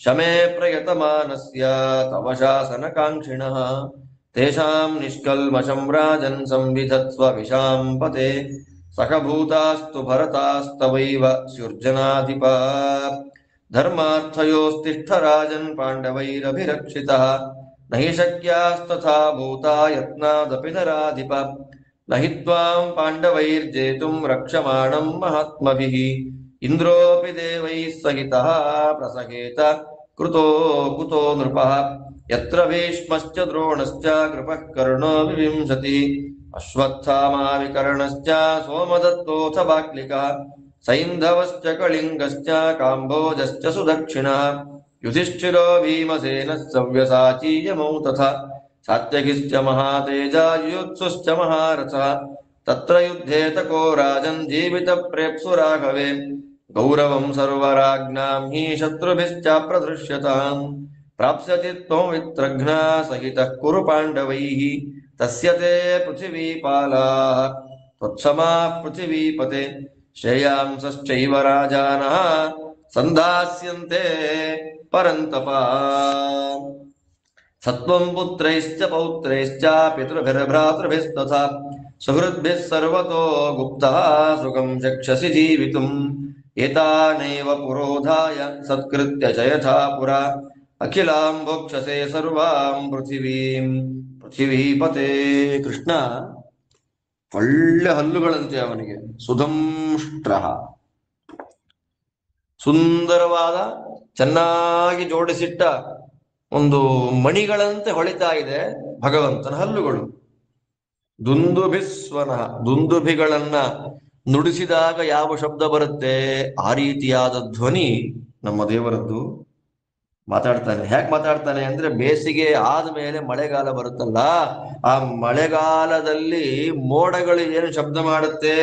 ಶಮೇ ಪ್ರಯತಮಾನಸ್ಯ ತವ ಶಾಸನಕಾಂಕ್ಷಿಣಃ ತೇಷಾಂ ನಿಷ್ಕಲ್ಮಷಂ ರಾಜನ್ ಸಂವಿಧತ್ಸ್ವ ವಿಶಾಂಪತೆ ಸಖಭೂತಾಸ್ತು ಭರತಾಸ್ತವೈವ ಸ್ಯುರ್ಜನಾಧಿಪಾ ಧರ್ಮಾರ್ಥಯೋಸ್ತಿಷ್ಠ ರಾಜನ್ ಪಾಂಡವೈರಭಿರಕ್ಷಿತಃ ನಹಿ ಶಕ್ಯಾಸ್ತಥಾ ಭೂತಾ ಯತ್ನಾದಪಿ ನರಾಧಿಪ ನಹಿ ತ್ವಾಂ ಪಾಂಡವೈರ್ಜೇತುಂ ರಕ್ಷಮಾಣಂ ಮಹಾತ್ಮಭಿಃ ಇಂದ್ರೋಪಿ ದೇವೈಃ ಸಹಿತಃ ಪ್ರಸಹೇತ ಕೃತೋ ಕುತೋ ನೃಪಃ ಯತ್ರ ಭೀಷ್ಮಶ್ಚ ದ್ರೋಣಶ್ಚ ಕೃಪಃ ಕರ್ಣೋ ವಿವಿಂಶತಿಃ ಅಶ್ವತ್ಥಾಮಾ ವಿಕರ್ಣಶ್ಚ ಸೋಮದತ್ತೋಥ ಬಾಕ್ಲಿಕಃ ಸೈಂಧವಶ್ಚ ಕಳಿಂಗಶ್ಚ ಕಾಂಬೋಜಶ್ಚ ಸುದಕ್ಷಿಣಃ ಯುಧಿಷ್ಠಿರೋ ಭೀಮಸೇನಃ ಸವ್ಯಸಾಚೀಯಮೌ ತಥಾ ಸಾತ್ಯಕಿಶ್ಚ ಮಹಾತೇಜ ಯುಯುತ್ಸುಶ್ಚ ಮಹಾರಥಃ ತತ್ರ ಯುದ್ಧೇತ ಕೋ ರಾಜನ್ ಜೀವಿತ ಪ್ರೇಪ್ಸು ರಾಘವೇ ಗೌರವಂ ಸರ್ವರಾಜ್ಞಾಂ ಹಿ ಶತ್ರುಭಿಶ್ಚ ಪ್ರದೃಶ್ಯತಾಂ ಪ್ರಾಪ್ಸ್ಯತಿ ತ್ವಂ ವಿತ್ರಘ್ನ ಸಹಿತಃ ಕುರು ಪಾಂಡವೈಃ ತಸ್ಯ ತೇ ಪೃಥಿವೀಪಾಲಾಃ ತ್ವತ್ಸಮಾಃ ಪೃಥಿವೀಪತೆ ಶ್ರೇಯಾಂಸಶ್ಚೈವ ರಾಜಾನಃ ಸಂಧಾಸ್ಯಂತೆ ಪರಂತಪ ಸತ್ವಂ ಪುತ್ರೈಶ್ಚ ಪೌತ್ರೈಶ್ಚ ಪಿತೃಭಿರ್ಭ್ರಾತೃಭಿಸ್ತಥಾ ಸುಹೃದ್ಭಿಃ ಸರ್ವತೋ ಗುಪ್ತಃ ಸುಖಂ ಚಕ್ಷಸಿ ಜೀವಿತುಂ ಏತಾನೇವ ಪುರೋಧಾಯ ಸತ್ಕೃತ್ಯ ಚ ಯಥಾ ಪುರಾ ಅಖಿಲಾಂ ಭೋಕ್ಷಸೆ ಸರ್ವಾಂ ಪೃಥಿವೀಪತೆ. ಕೃಷ್ಣ ಒಳ್ಳೆ ಹಲ್ಲುಗಳಂತೆ ಅವನಿಗೆ, ಸುಧಂಷ್ಟ್ರಃ, ಸುಂದರವಾದ ಚೆನ್ನಾಗಿ ಜೋಡಿಸಿಟ್ಟ ಒಂದು ಮಣಿಗಳಂತೆ ಹೊಳಿತಾ ಇದೆ ಭಗವಂತನ ಹಲ್ಲುಗಳು. ದುಂದುಭಿಸ್ವನಃ, ದುಂದುಭಿಗಳನ್ನ ನುಡಿಸಿದಾಗ ಯಾವ ಶಬ್ದ ಬರುತ್ತೆ ಆ ರೀತಿಯಾದ ಧ್ವನಿ ನಮ್ಮ ದೇವರದ್ದು. ಮಾತಾಡ್ತಾನೆ. ಹೇಗೆ ಮಾತಾಡ್ತಾನೆ ಅಂದ್ರೆ, ಬೇಸಿಗೆ ಆದ್ಮೇಲೆ ಮಳೆಗಾಲ ಬರುತ್ತಲ್ಲ, ಆ ಮಳೆಗಾಲದಲ್ಲಿ ಮೋಡಗಳು ಏನು ಶಬ್ದ ಮಾಡುತ್ತೆ,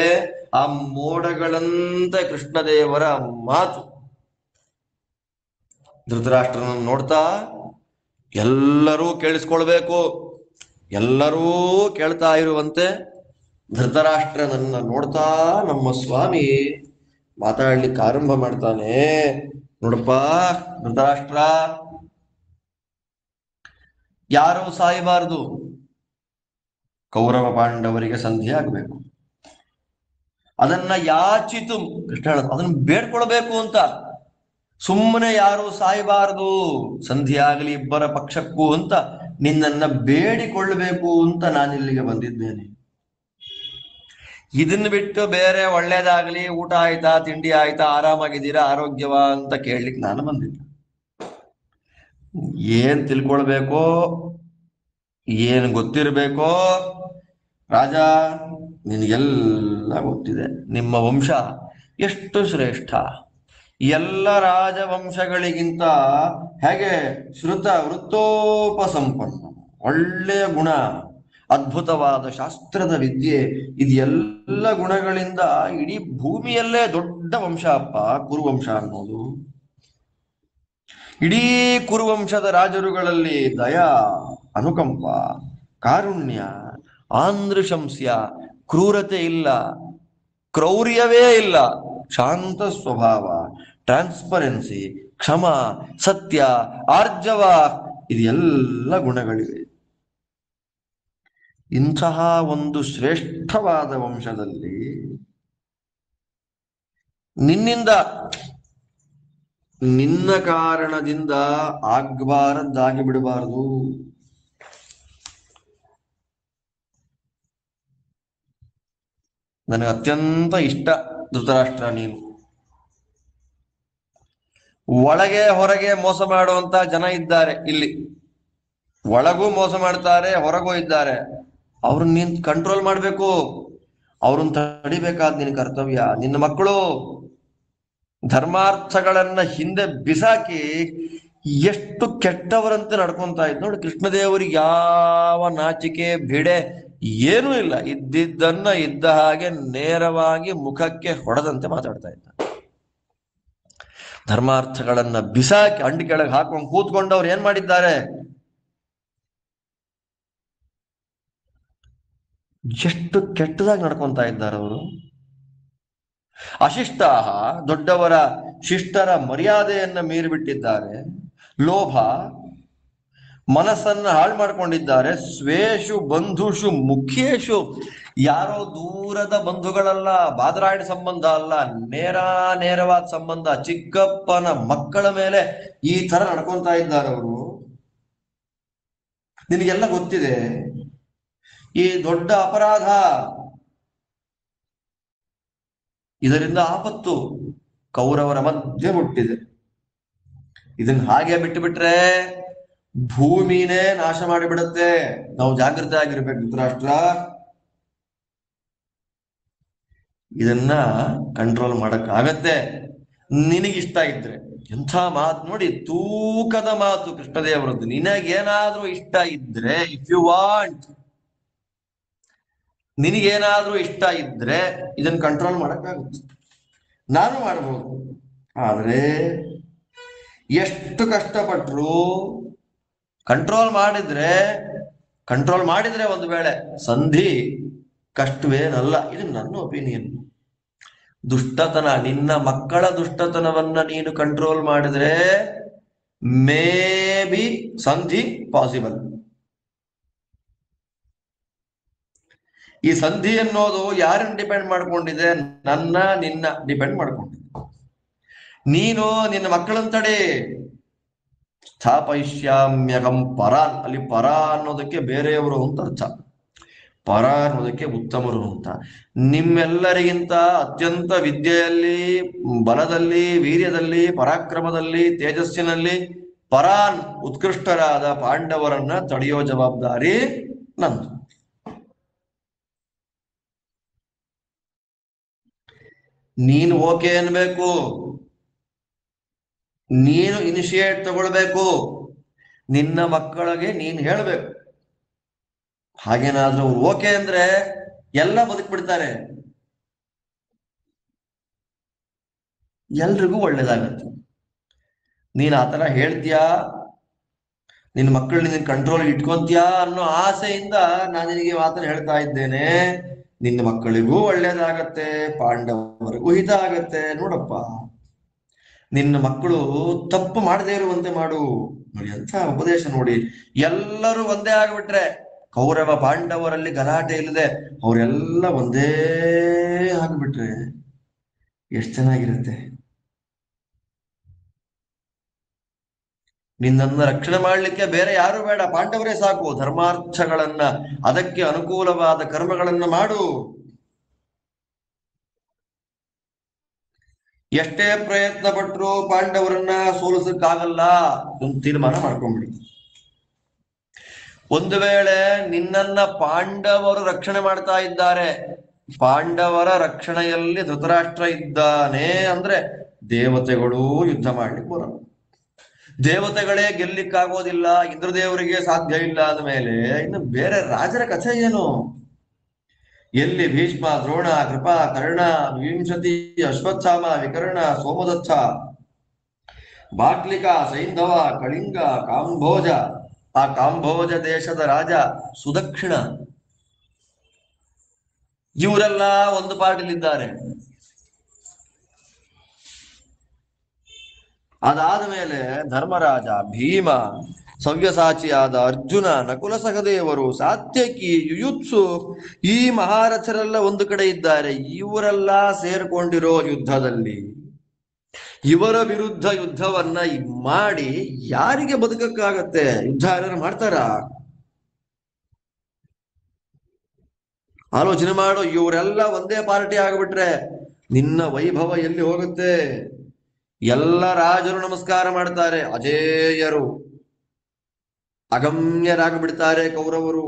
ಆ ಮೋಡಗಳಂತೆ ಕೃಷ್ಣದೇವರ ಮಾತು. ಧೃತರಾಷ್ಟ್ರನನ್ನು ನೋಡ್ತಾ ಎಲ್ಲರೂ ಕೇಳಿಸ್ಕೊಳ್ಬೇಕು, ಎಲ್ಲರೂ ಕೇಳ್ತಾ ಇರುವಂತೆ ಧೃತರಾಷ್ಟ್ರನನ್ನ ನೋಡ್ತಾ ನಮ್ಮ ಸ್ವಾಮಿ ಮಾತಾಡ್ಲಿಕ್ಕೆ ಆರಂಭ ಮಾಡ್ತಾನೆ. ನೋಡಪ್ಪ ಧೃತರಾಷ್ಟ್ರ, ಯಾರೂ ಸಾಯಬಾರದು, ಕೌರವ ಪಾಂಡವರಿಗೆ ಸಂಧಿ ಆಗ್ಬೇಕು. ಅದನ್ನ ಯಾಚಿತು, ಕೃಷ್ಣ ಹೇಳೋದು ಅದನ್ನ ಬೇಡ್ಕೊಳ್ಬೇಕು ಅಂತ. ಸುಮ್ಮನೆ ಯಾರು ಸಾಯಬಾರದು, ಸಂಧಿ ಆಗಲಿ ಇಬ್ಬರ ಪಕ್ಷಕ್ಕೂ ಅಂತ ನಿನ್ನನ್ನ ಬೇಡಿಕೊಳ್ಳಬೇಕು ಅಂತ ನಾನಿಲ್ಲಿಗೆ ಬಂದಿದ್ದೇನೆ. ಇದನ್ನ ಬಿಟ್ಟು ಬೇರೆ ಒಳ್ಳೇದಾಗ್ಲಿ, ಊಟ ಆಯ್ತಾ, ತಿಂಡಿ ಆಯ್ತಾ, ಆರಾಮಾಗಿದ್ದೀರಾ, ಆರೋಗ್ಯವಾ ಅಂತ ಕೇಳಲಿಕ್ಕೆ ನಾನು ಬಂದಿದ್ದೆ. ಏನ್ ತಿಳ್ಕೊಳ್ಬೇಕೋ, ಏನ್ ಗೊತ್ತಿರ್ಬೇಕೋ ರಾಜ, ನಿನಗೆಲ್ಲ ಗೊತ್ತಿದೆ. ನಿಮ್ಮ ವಂಶ ಎಷ್ಟು ಶ್ರೇಷ್ಠ, ಎಲ್ಲ ರಾಜವಂಶಗಳಿಗಿಂತ ಹೇಗೆ ಶ್ರುತ ವೃತ್ತೋಪಸಂಪನ್ನ, ಒಳ್ಳೆಯ ಗುಣ, ಅದ್ಭುತವಾದ ಶಾಸ್ತ್ರದ ವಿದ್ಯೆ, ಇದೆಲ್ಲ ಗುಣಗಳಿಂದ ಇಡೀ ಭೂಮಿಯಲ್ಲೇ ದೊಡ್ಡ ವಂಶ ಅಪ್ಪ ಕುರುವಂಶ ಅನ್ನೋದು. ಇಡೀ ಕುರುವಂಶದ ರಾಜರುಗಳಲ್ಲಿ ದಯಾ, ಅನುಕಂಪ, ಕಾರುಣ್ಯ, ಆಂಧ್ರಶಂಸ್ಯ, ಕ್ರೂರತೆ ಇಲ್ಲ, ಕ್ರೌರ್ಯವೇ ಇಲ್ಲ, ಶಾಂತ ಸ್ವಭಾವ, ಟ್ರಾನ್ಸ್ಪರೆನ್ಸಿ, ಕ್ಷಮ, ಸತ್ಯ, ಆರ್ಜವ, ಇದೆಲ್ಲ ಗುಣಗಳಿವೆ. ಇಂತಹ ಒಂದು ಶ್ರೇಷ್ಠವಾದ ವಂಶದಲ್ಲಿ ನಿನ್ನಿಂದ, ನಿನ್ನ ಕಾರಣದಿಂದ ಆಗ್ಬಾರದ್ದಾಗಿ ಬಿಡಬಾರದು. ನನಗೆ ಅತ್ಯಂತ ಇಷ್ಟ ಧೃತರಾಷ್ಟ್ರ ನೀನು. ಒಳಗೆ ಹೊರಗೆ ಮೋಸ ಮಾಡುವಂತ ಜನ ಇದ್ದಾರೆ ಇಲ್ಲಿ, ಒಳಗೂ ಮೋಸ ಮಾಡ್ತಾರೆ, ಹೊರಗೂ ಇದ್ದಾರೆ. ಅವ್ರನ್ನ ನೀನ್ ಕಂಟ್ರೋಲ್ ಮಾಡ್ಬೇಕು, ಅವ್ರನ್ನ ತಡಿಬೇಕಾದ ನಿನ್ನ ಕರ್ತವ್ಯ. ನಿನ್ನ ಮಕ್ಕಳು ಧರ್ಮಾರ್ಥಗಳನ್ನ ಹಿಂದೆ ಬಿಸಾಕಿ ಎಷ್ಟು ಕೆಟ್ಟವರಂತೆ ನಡ್ಕೊಂತ ಇದ್ ನೋಡಿ. ಕೃಷ್ಣದೇವರಿಗೆ ಯಾವ ನಾಚಿಕೆ ಬಿಡೆ ಏನೂ ಇಲ್ಲ, ಇದ್ದಿದ್ದನ್ನ ಇದ್ದ ಹಾಗೆ ನೇರವಾಗಿ ಮುಖಕ್ಕೆ ಹೊಡೆದಂತೆ ಮಾತಾಡ್ತಾ ಇದ್ದ. ಧರ್ಮಾರ್ಥಗಳನ್ನ ಬಿಸಾಕಿ ಅಂಡಿ ಕೆಳಗೆ ಹಾಕೊಂಡು ಕೂತ್ಕೊಂಡವ್ರು ಏನ್ ಮಾಡಿದ್ದಾರೆ, ಎಷ್ಟು ಕೆಟ್ಟದಾಗಿ ನಡ್ಕೊಂತ ಇದ್ದಾರೆ ಅವರು. ಅಶಿಷ್ಟಾಹ, ದೊಡ್ಡವರ ಶಿಷ್ಟರ ಮರ್ಯಾದೆಯನ್ನ ಮೀರಿಬಿಟ್ಟಿದ್ದಾರೆ. ಲೋಭ, ಮನಸ್ಸನ್ನ ಹಾಳು ಮಾಡ್ಕೊಂಡಿದ್ದಾರೆ. ಸ್ವೇಷು ಬಂಧುಷು ಮುಖ್ಯೇಶು, ಯಾರೋ ದೂರದ ಬಂಧುಗಳಲ್ಲ, ಬಾದರಾಯಣ ಸಂಬಂಧ ಅಲ್ಲ, ನೇರವಾದ ಸಂಬಂಧ, ಚಿಕ್ಕಪ್ಪನ ಮಕ್ಕಳ ಮೇಲೆ ಈ ತರ ನಡ್ಕೊಂತಾ ಇದ್ದಾರೆ ಅವರು. ನಿನಗೆಲ್ಲ ಗೊತ್ತಿದೆ, ಈ ದೊಡ್ಡ ಅಪರಾಧ, ಇದರಿಂದ ಆಪತ್ತು ಕೌರವರ ಮಧ್ಯೆ ಹುಟ್ಟಿದೆ. ಇದನ್ನ ಹಾಗೆ ಬಿಟ್ಟು ಬಿಟ್ರೆ ಭೂಮಿನೇ ನಾಶ ಮಾಡಿಬಿಡುತ್ತೆ. ನಾವು ಜಾಗೃತಿ ಆಗಿರ್ಬೇಕು ಧೃತರಾಷ್ಟ್ರ. ಇದನ್ನ ಕಂಟ್ರೋಲ್ ಮಾಡಕ್ಕಾಗತ್ತೆ ನಿನಗಿಷ್ಟ ಇದ್ರೆ. ಎಂಥ ಮಾತು ನೋಡಿ, ತೂಕದ ಮಾತು ಕೃಷ್ಣದೇವರದ್ದು. ನಿನಗೇನಾದ್ರೂ ಇಷ್ಟ ಇದ್ರೆ, ಇಫ್ ಯು ವಾಂಟ್, ನಿನಗೇನಾದ್ರೂ ಇಷ್ಟ ಇದ್ರೆ ಇದನ್ನ ಕಂಟ್ರೋಲ್ ಮಾಡಕ್ಕಾಗುತ್ತೆ, ನಾನು ಮಾಡಬಹುದು. ಆದ್ರೆ ಎಷ್ಟು ಕಷ್ಟಪಟ್ರು ಕಂಟ್ರೋಲ್ ಮಾಡಿದ್ರೆ ಒಂದು ವೇಳೆ ಸಂಧಿ ಕಷ್ಟವೇನಲ್ಲ. ಇದು ನನ್ನ ಒಪಿನಿಯನ್. ದುಷ್ಟತನ, ನಿನ್ನ ಮಕ್ಕಳ ದುಷ್ಟತನವನ್ನ ನೀನು ಕಂಟ್ರೋಲ್ ಮಾಡಿದ್ರೆ ಮೇ ಬಿ ಸಂಧಿ ಪಾಸಿಬಲ್. ಈ ಸಂಧಿ ಅನ್ನೋದು ಯಾರನ್ನ ಡಿಪೆಂಡ್ ಮಾಡ್ಕೊಂಡಿದೆ, ನಿನ್ನ ಡಿಪೆಂಡ್ ಮಾಡ್ಕೊಂಡಿದೆ. ನೀನು ನಿನ್ನ ಮಕ್ಕಳನ್ನ ತಡೆ. ಸ್ಥಾಪಯಿಷ್ಯಾಮ್ಯಹಂ ಪರಾನ್, ಅಲ್ಲಿ ಪರ ಅನ್ನೋದಕ್ಕೆ ಬೇರೆಯವರು ಅಂತ ಅರ್ಥ, ಪರ ಅನ್ನೋದಕ್ಕೆ ಉತ್ತಮರು ಅಂತ. ನಿಮ್ಮೆಲ್ಲರಿಗಿಂತ ಅತ್ಯಂತ ವಿದ್ಯೆಯಲ್ಲಿ, ಬಲದಲ್ಲಿ, ವೀರ್ಯದಲ್ಲಿ, ಪರಾಕ್ರಮದಲ್ಲಿ, ತೇಜಸ್ಸಿನಲ್ಲಿ ಪರಾನ್ ಉತ್ಕೃಷ್ಟರಾದ ಪಾಂಡವರನ್ನ ತಡೆಯೋ ಜವಾಬ್ದಾರಿ ನಂದು. ನೀನು ಓಕೆ ಅನ್ಬೇಕು, ನೀನು ಇನಿಷಿಯೇಟ್ ತಗೊಳ್ಬೇಕು, ನಿನ್ನ ಮಕ್ಕಳಿಗೆ ನೀನು ಹೇಳ್ಬೇಕು. ಹಾಗೇನಾದ್ರೂ ಅವ್ರು ಓಕೆ ಅಂದ್ರೆ ಎಲ್ಲ ಬದುಕ್ಬಿಡ್ತಾರೆ, ಎಲ್ರಿಗೂ ಒಳ್ಳೇದಾಗತ್ತೆ. ನೀನ್ ಆತರ ಹೇಳ್ತೀಯಾ, ನಿನ್ನ ಮಕ್ಕಳು ನಿನ್ನ ಕಂಟ್ರೋಲ್ ಇಟ್ಕೊಂತೀಯಾ ಅನ್ನೋ ಆಸೆಯಿಂದ ನಾನು ನಿನಗೆ ಮಾತನ್ನು ಹೇಳ್ತಾ ಇದ್ದೇನೆ. ನಿನ್ನ ಮಕ್ಕಳಿಗೂ ಒಳ್ಳೇದಾಗತ್ತೆ, ಪಾಂಡವರಿಗೂ ಹಿತ ಆಗತ್ತೆ. ನೋಡಪ್ಪ, ನಿನ್ನ ಮಕ್ಕಳು ತಪ್ಪು ಮಾಡದೇ ಇರುವಂತೆ ಮಾಡು. ನೋಡಿ ಅಂತ ಉಪದೇಶ ನೋಡಿ. ಎಲ್ಲರೂ ಒಂದೇ ಆಗ್ಬಿಟ್ರೆ, ಕೌರವ ಪಾಂಡವರಲ್ಲಿ ಗಲಾಟೆ ಇಲ್ಲದೆ ಅವರೆಲ್ಲ ಒಂದೇ ಆಗ್ಬಿಟ್ರೆ ಎಷ್ಟು ಚೆನ್ನಾಗಿರುತ್ತೆ. ನಿನ್ನನ್ನು ರಕ್ಷಣೆ ಮಾಡಲಿಕ್ಕೆ ಬೇರೆ ಯಾರು ಬೇಡ, ಪಾಂಡವರೇ ಸಾಕು. ಧರ್ಮಾರ್ಥಗಳನ್ನ, ಅದಕ್ಕೆ ಅನುಕೂಲವಾದ ಕರ್ಮಗಳನ್ನ ಮಾಡು. ಎಷ್ಟೇ ಪ್ರಯತ್ನ ಪಟ್ಟರು ಪಾಂಡವರನ್ನ ಸೋಲಿಸಕ್ಕಾಗಲ್ಲ. ಒಂದು ತೀರ್ಮಾನ ಮಾಡ್ಕೊಂಡ್ಬಿಡಿ. ಒಂದು ವೇಳೆ ನಿನ್ನನ್ನ ಪಾಂಡವರು ರಕ್ಷಣೆ ಮಾಡ್ತಾ ಇದ್ದಾರೆ, ಪಾಂಡವರ ರಕ್ಷಣೆಯಲ್ಲಿ ಧೃತರಾಷ್ಟ್ರ ಇದ್ದಾನೆ ಅಂದ್ರೆ ದೇವತೆಗಳು ಯುದ್ಧ ಮಾಡ್ಲಿಕ್ಕೆ ಬರೋದು. ದೇವತೆಗಳೇ ಗೆಲ್ಲಿಕ್ಕಾಗೋದಿಲ್ಲ, ಇಂದ್ರದೇವರಿಗೆ ಸಾಧ್ಯ ಇಲ್ಲ ಆದ ಮೇಲೆ ಇನ್ನು ಬೇರೆ ರಾಜರ ಕಥೆ ಏನು? ಎಲ್ಲಿ ಭೀಷ್ಮ, ದ್ರೋಣ, ಕೃಪಾ, ಕರ್ಣ, ವಿಂಶತಿ, ಅಶ್ವತ್ಥಾಮ, ವಿಕರ್ಣ, ಸೋಮದತ್ತ, ಬಾಕ್ಲಿಕ, ಸೈಂಧವ, ಕಳಿಂಗ, ಕಾಂಬೋಜ, ಆ ಕಾಂಬೋಜ ದೇಶದ ರಾಜ ಸುದಕ್ಷಿಣ, ಇವರೆಲ್ಲ ಒಂದು ಪಾರ್ಟಿಲಿದ್ದಾರೆ. ಅದಾದ ಮೇಲೆ ಧರ್ಮರಾಜ, ಭೀಮ, ಸವ್ಯಸಾಚಿಯಾದ ಅರ್ಜುನ, ನಕುಲ ಸಹದೇವರು, ಸಾತ್ಯಕಿ, ಯುಯುತ್ಸು, ಈ ಮಹಾರಥರೆಲ್ಲ ಒಂದು ಕಡೆ ಇದ್ದಾರೆ. ಇವರೆಲ್ಲ ಸೇರ್ಕೊಂಡಿರೋ ಯುದ್ಧದಲ್ಲಿ ಇವರ ವಿರುದ್ಧ ಯುದ್ಧವನ್ನ ಮಾಡಿ ಯಾರಿಗೆ ಬದುಕಕ್ಕಾಗತ್ತೆ? ಯುದ್ಧ ಯಾರು ಮಾಡ್ತಾರ? ಆಲೋಚನೆ ಮಾಡು. ಇವರೆಲ್ಲ ಒಂದೇ ಪಾರ್ಟಿ ಆಗ್ಬಿಟ್ರೆ ನಿನ್ನ ವೈಭವ ಎಲ್ಲಿ ಹೋಗುತ್ತೆ? ಎಲ್ಲ ರಾಜರು ನಮಸ್ಕಾರ ಮಾಡ್ತಾರೆ, ಅಜೇಯರು, ಅಗಮ್ಯರಾಗ್ಬಿಡ್ತಾರೆ ಕೌರವರು.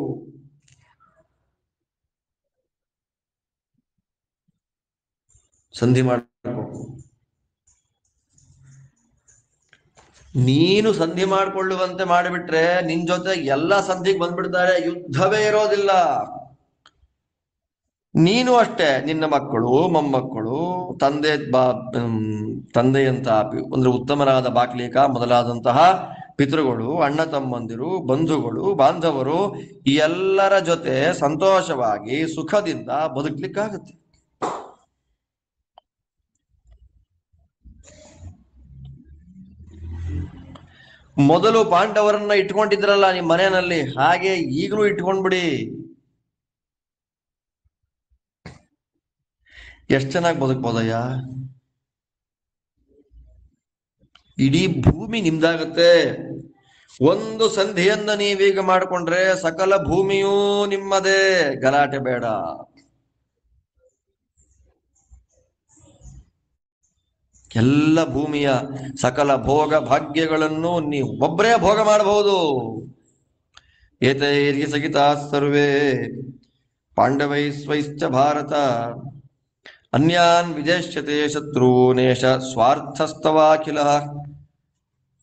ಸಂಧಿ ಮಾಡ್ಕೋ. ನೀನು ಸಂಧಿ ಮಾಡಿಕೊಳ್ಳುವಂತೆ ಮಾಡಿಬಿಟ್ರೆ ನಿನ್ ಜೊತೆ ಎಲ್ಲ ಸಂಧಿಗೆ ಬಂದ್ಬಿಡ್ತಾರೆ, ಯುದ್ಧವೇ ಇರೋದಿಲ್ಲ. ನೀನು ಅಷ್ಟೇ, ನಿನ್ನ ಮಕ್ಕಳು, ಮೊಮ್ಮಕ್ಕಳು, ತಂದೆಯಂತ ಅಂದ್ರೆ ಉತ್ತಮರಾದ ಬಾಕ್ಲಿಕ ಮೊದಲಾದಂತಹ ಪಿತೃಗಳು, ಅಣ್ಣ ತಮ್ಮಂದಿರು, ಬಂಧುಗಳು, ಬಾಂಧವರು, ಈ ಎಲ್ಲರ ಜೊತೆ ಸಂತೋಷವಾಗಿ ಸುಖದಿಂದ ಬದುಕ್ಲಿಕ್ಕಾಗತ್ತೆ. ಮೊದಲು ಪಾಂಡವರನ್ನ ಇಟ್ಕೊಂಡಿದ್ರಲ್ಲ ನಿಮ್ಮ ಮನೆಯಲ್ಲಿ, ಹಾಗೆ ಈಗಲೂ ಇಟ್ಕೊಂಡ್ಬಿಡಿ. ಎಷ್ಟು ಚೆನ್ನಾಗಿ ಬದುಕ್ಬೋದಯ್ಯ. ಇಡೀ ಭೂಮಿ ನಿಮ್ದಾಗತ್ತೆ. ಒಂದು ಸಂಧಿಯನ್ನ ನೀವೀಗ ಮಾಡಿಕೊಂಡ್ರೆ ಸಕಲ ಭೂಮಿಯೂ ನಿಮ್ಮದೇ. ಗಲಾಟೆ ಬೇಡ. ಎಲ್ಲ ಭೂಮಿಯ ಸಕಲ ಭೋಗ ಭಾಗ್ಯಗಳನ್ನು ನೀವು ಒಬ್ಬರೇ ಭೋಗ ಮಾಡಬಹುದು. ಏತೈರ್ಹಿ ಸಹಿತಾ ಸರ್ವೇ ಪಾಂಡವೈ ಸ್ವೈಶ್ಚ ಭಾರತ ಅನ್ಯಾನ್ ವಿಜೇಷ್ಯತೆ ಶತ್ರುನೇಶ ಸ್ವಾರ್ಥಸ್ತವಾಖಿಲ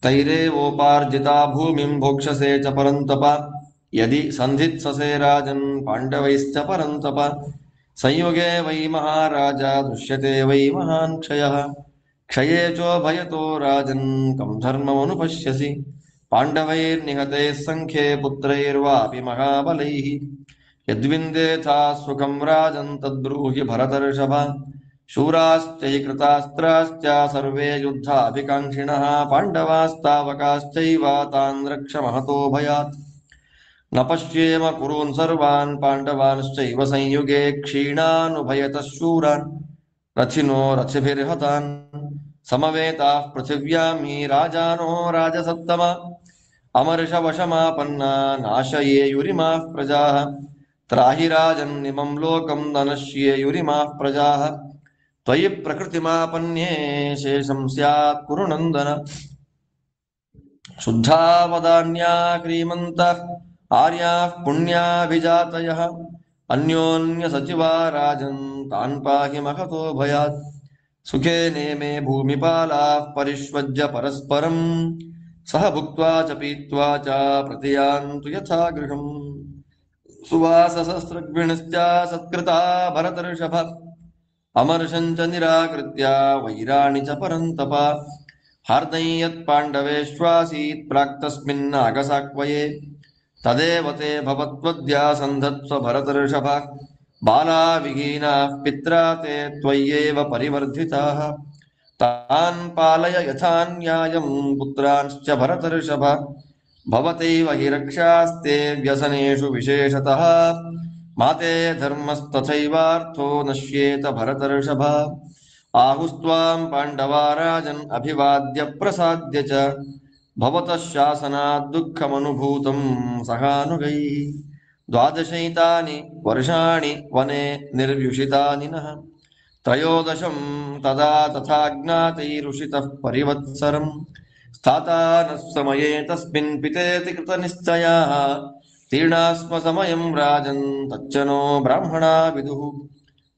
ತೈರೇವೋಪಾರ್ಜಿತಾ ಭೂಮಿಂ ಭೋಕ್ಷಸೆ ಚ ಪರಂತಪ ಯದಿ ಸಂಧಿತ್ಸಸೆ ರಾಜನ್ ಪಾಂಡವೈಶ್ಚ ಪರಂತಪ ಸಂಯುಗೆ ವೈ ಮಹಾರಾಜ ದೃಶ್ಯತೆ ವೈ ಮಹಾನ್ ಕ್ಷಯಃ ಕ್ಷಯೇ ಚೋಭಯತೋ ರಾಜನ್ ಕಂ ಧರ್ಮಮನುಪಶ್ಯಸಿ ಪಾಂಡವೈರ್ನಿಹತೆ ಸಂಖ್ಯೆ ಪುತ್ರೈರ್ವಾಪಿ ಮಹಾಬಲೈಃ ಯದ್ವಿಂದೇಥಾ ಸುಖಂ ರಾಜನ್ ತದ್ಬ್ರೂಹಿ ಭರತರ್ಷಭ ಶೂರಾಶ್ಚ ಕೃತಾಸ್ತ್ರಾಶ್ಚ ಸರ್ವೇ ಯುದ್ಧಾಭಿಕಾಂಕ್ಷಿಣಃ ಪಾಂಡವಾಸ್ತಾವಕಾಶ್ಚೈವ ತಾನ್ ರಕ್ಷ ಮಹತೋ ಭಯಾತ್ ನ ಪಶ್ಯೇಮ ಕುರೂನ್ ಸರ್ವಾನ್ ಪಾಂಡವಾನ್ಶ್ಚೈವ ಸಂಯುಗೆ ಕ್ಷೀಣಾನುಭಯತಃ ಶೂರಾನ್ ರಥಿನೋ ರಥಿಭಿರ್ಹತಾನ್ ಸಮವೇತಾಃ ಪೃಥಿವ್ಯಾಂ ಹಿ ರಾಜಾನೋ ರಾಜಸತ್ತಮ ಅಮರ್ಷವಶಮಾಪನ್ನ ನಾಶಯೇಯುರಿಮಾಃ ಪ್ರಜಾಃ ತ್ರಾಹಿ ರಾಜನ್ನಿಮಂ ಲೋಕಂ ನನಶ್ಯೇಯುರಿಮಾಃ ಪ್ರಜಾಃ ತ್ವಯಿ ಪ್ರಕೃತಿಮಾಪನ್ಯೇ ಶೇಷಂ ಸ್ಯಾತ್ ಕುರು ನಂದನ ಶುದ್ಧಾವದಾನ್ಯಾ ಕ್ರೀಮಂತಃ ಆರ್ಯಾಃ ಪುಣ್ಯಾಭಿಜಾತಯಃ ಅನ್ಯೋನ್ಯ ಸಚಿವಾ ರಾಜನ್ ತಾನ್ ಪಾಹಿ ಮಹತೋ ಭಯಾತ್ ಸುಖೇ ನೇಮೇ ಭೂಮಿಪಾಲಾಃ ಪರಿಷ್ವಜ್ಯ ಪರಸ್ಪರಂ ಸಹ ಭುಕ್ತ್ವಾ ಚ ಪೀತ್ವಾ ಚ ಪ್ರತಿಯಾಂತು ಯಥಾ ಗೃಹಂ ಸುವಾಸಸಹಸ್ರಗ್ವಿಣಶ್ಚ ಸತ್ಕೃತಾ ಭರತರ್ಷಭ ಅಮರ್ಷಂಚ ನಿರಾಕೃತ್ಯ ವೈರಾಣಿ ಚ ಪರಂತಪ ಹಾರ್ದಯ್ಯತ್ ಪಾಂಡವೇಶ್ವಾಸೀತ್ ಪ್ರಾಕ್ತಸ್ಮಿನ್ ಅಗಸಾಕ್ವಯೇ ತದೇವ ತೇ ಭವತ್ವದ್ಯ ಸಂಧತ್ಸ್ವ ಭರತರ್ಷಭ ಬಾಲಾ ವಿಹೀನಾಃ ಪಿತ್ರಾ ತೇ ತ್ವಯ್ಯೇವ ಪರಿವರ್ಧಿತಾಃ ತಾನ್ ಪಾಲಯ ಯಥಾ ನ್ಯಾಯಂ ಪುತ್ರಾಂಶ್ಚ ಭರತರ್ಷಭ ಭವತೈವ ಹಿ ರಕ್ಷಾಸ್ತೆ ವ್ಯಸನೇಷು ವಿಶೇಷತಃ ಮಾತೆ ಧರ್ಮಸ್ತಥೈವಾರ್ಥೋ ನಶ್ಯೇತ ಭರತರ್ಷಭ ಆಹುಸ್ತ್ವಾಂ ಪಾಂಡವಾ ರಾಜನ್ ಅಭಿವಾದ್ಯ ಪ್ರಸಾದ್ಯ ಚ ಭವತಃ ಶಾಸನಾದ್ ದುಃಖಮನುಭೂತಂ ಸಹಾನುಗೈಃ ದ್ವಾದಶೈತಾನಿ ವರ್ಷಾಣಿ ವನೆ ನಿರ್ವ್ಯುಷಿತಾನಿ ನಃ ತ್ರಯೋದಶಂ ತದಾ ತಥಾ ಜ್ಞಾತೈರುಷಿತಃ ಪರಿವತ್ಸರಂ ಸ್ಥಾತಾನಃ ಸಮಯೇ ತಸ್ಮಿನ್ ಪಿತೇತಿ ಕೃತನಿಶ್ಚಯಾಃ ತೀರ್ಣಾಸ್ಮ ಸಮಯಂ ರಾಜನ್ ತಚ್ಚನೋ ಬ್ರಾಹ್ಮಣಾ ವಿದುಃ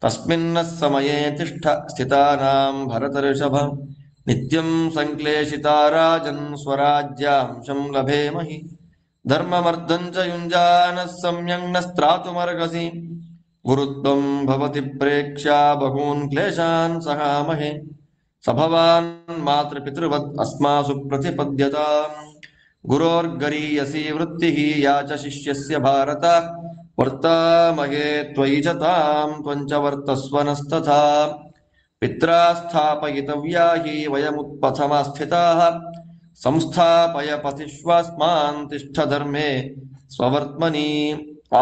ತಸ್ಮಿನ್ನಃ ಸಮಯೇ ತಿಷ್ಠ ಸ್ಥಿತಾನಾಂ ಭರತರ್ಷಭ ನಿತ್ಯಂ ಸಂಕ್ಲೇಶಿತಾ ರಾಜನ್ ಸ್ವರಾಜ್ಯಾಂಶಂ ಲಭೇಮಹಿ ಧರ್ಮಮರ್ಧಂ ಚ ಯುಂಜಾನಃ ಸಮ್ಯಕ್ ನ ಸ್ತ್ರಾತುಮರ್ಹಸಿ ಗುರುತ್ವಂ ಭವತಿ ಪ್ರೇಕ್ಷ್ಯ ಬಹೂನ್ ಕ್ಲೇಶಾನ್ ಸಹಾಮಹೇ ಸ ಭವಾನ್ ಮಾತೃಪಿತೃವತ್ ಅಸ್ಮಾಸು ಪ್ರತಿಪದ್ಯತಾಂ ಗುರೋರ್ಗರೀಯಸಿ ವೃತ್ತಿಃ ಯಾ ಚ ಶಿಷ್ಯಸ್ಯ ಭಾರತ ವರ್ತಾಮಹೇ ತ್ವಯಿ ಚ ತಾಂ ತ್ವಂಚ ವರ್ತಸ್ವ ನಸ್ತಥಾ ಪಿತ್ರಾ ಸ್ಥಾಪಯಿತವ್ಯಾ ಹಿ ವಯಮುತ್ಪಥಮಾ ಸ್ಥಿತಾಃ ಸಂಸ್ಥಾಪಯ ಪತಿಷ್ವಾಸ್ಮಾನ್ ತಿಷ್ಠ ಧರ್ಮೇ ಸ್ವವರ್ತ್ಮನಿ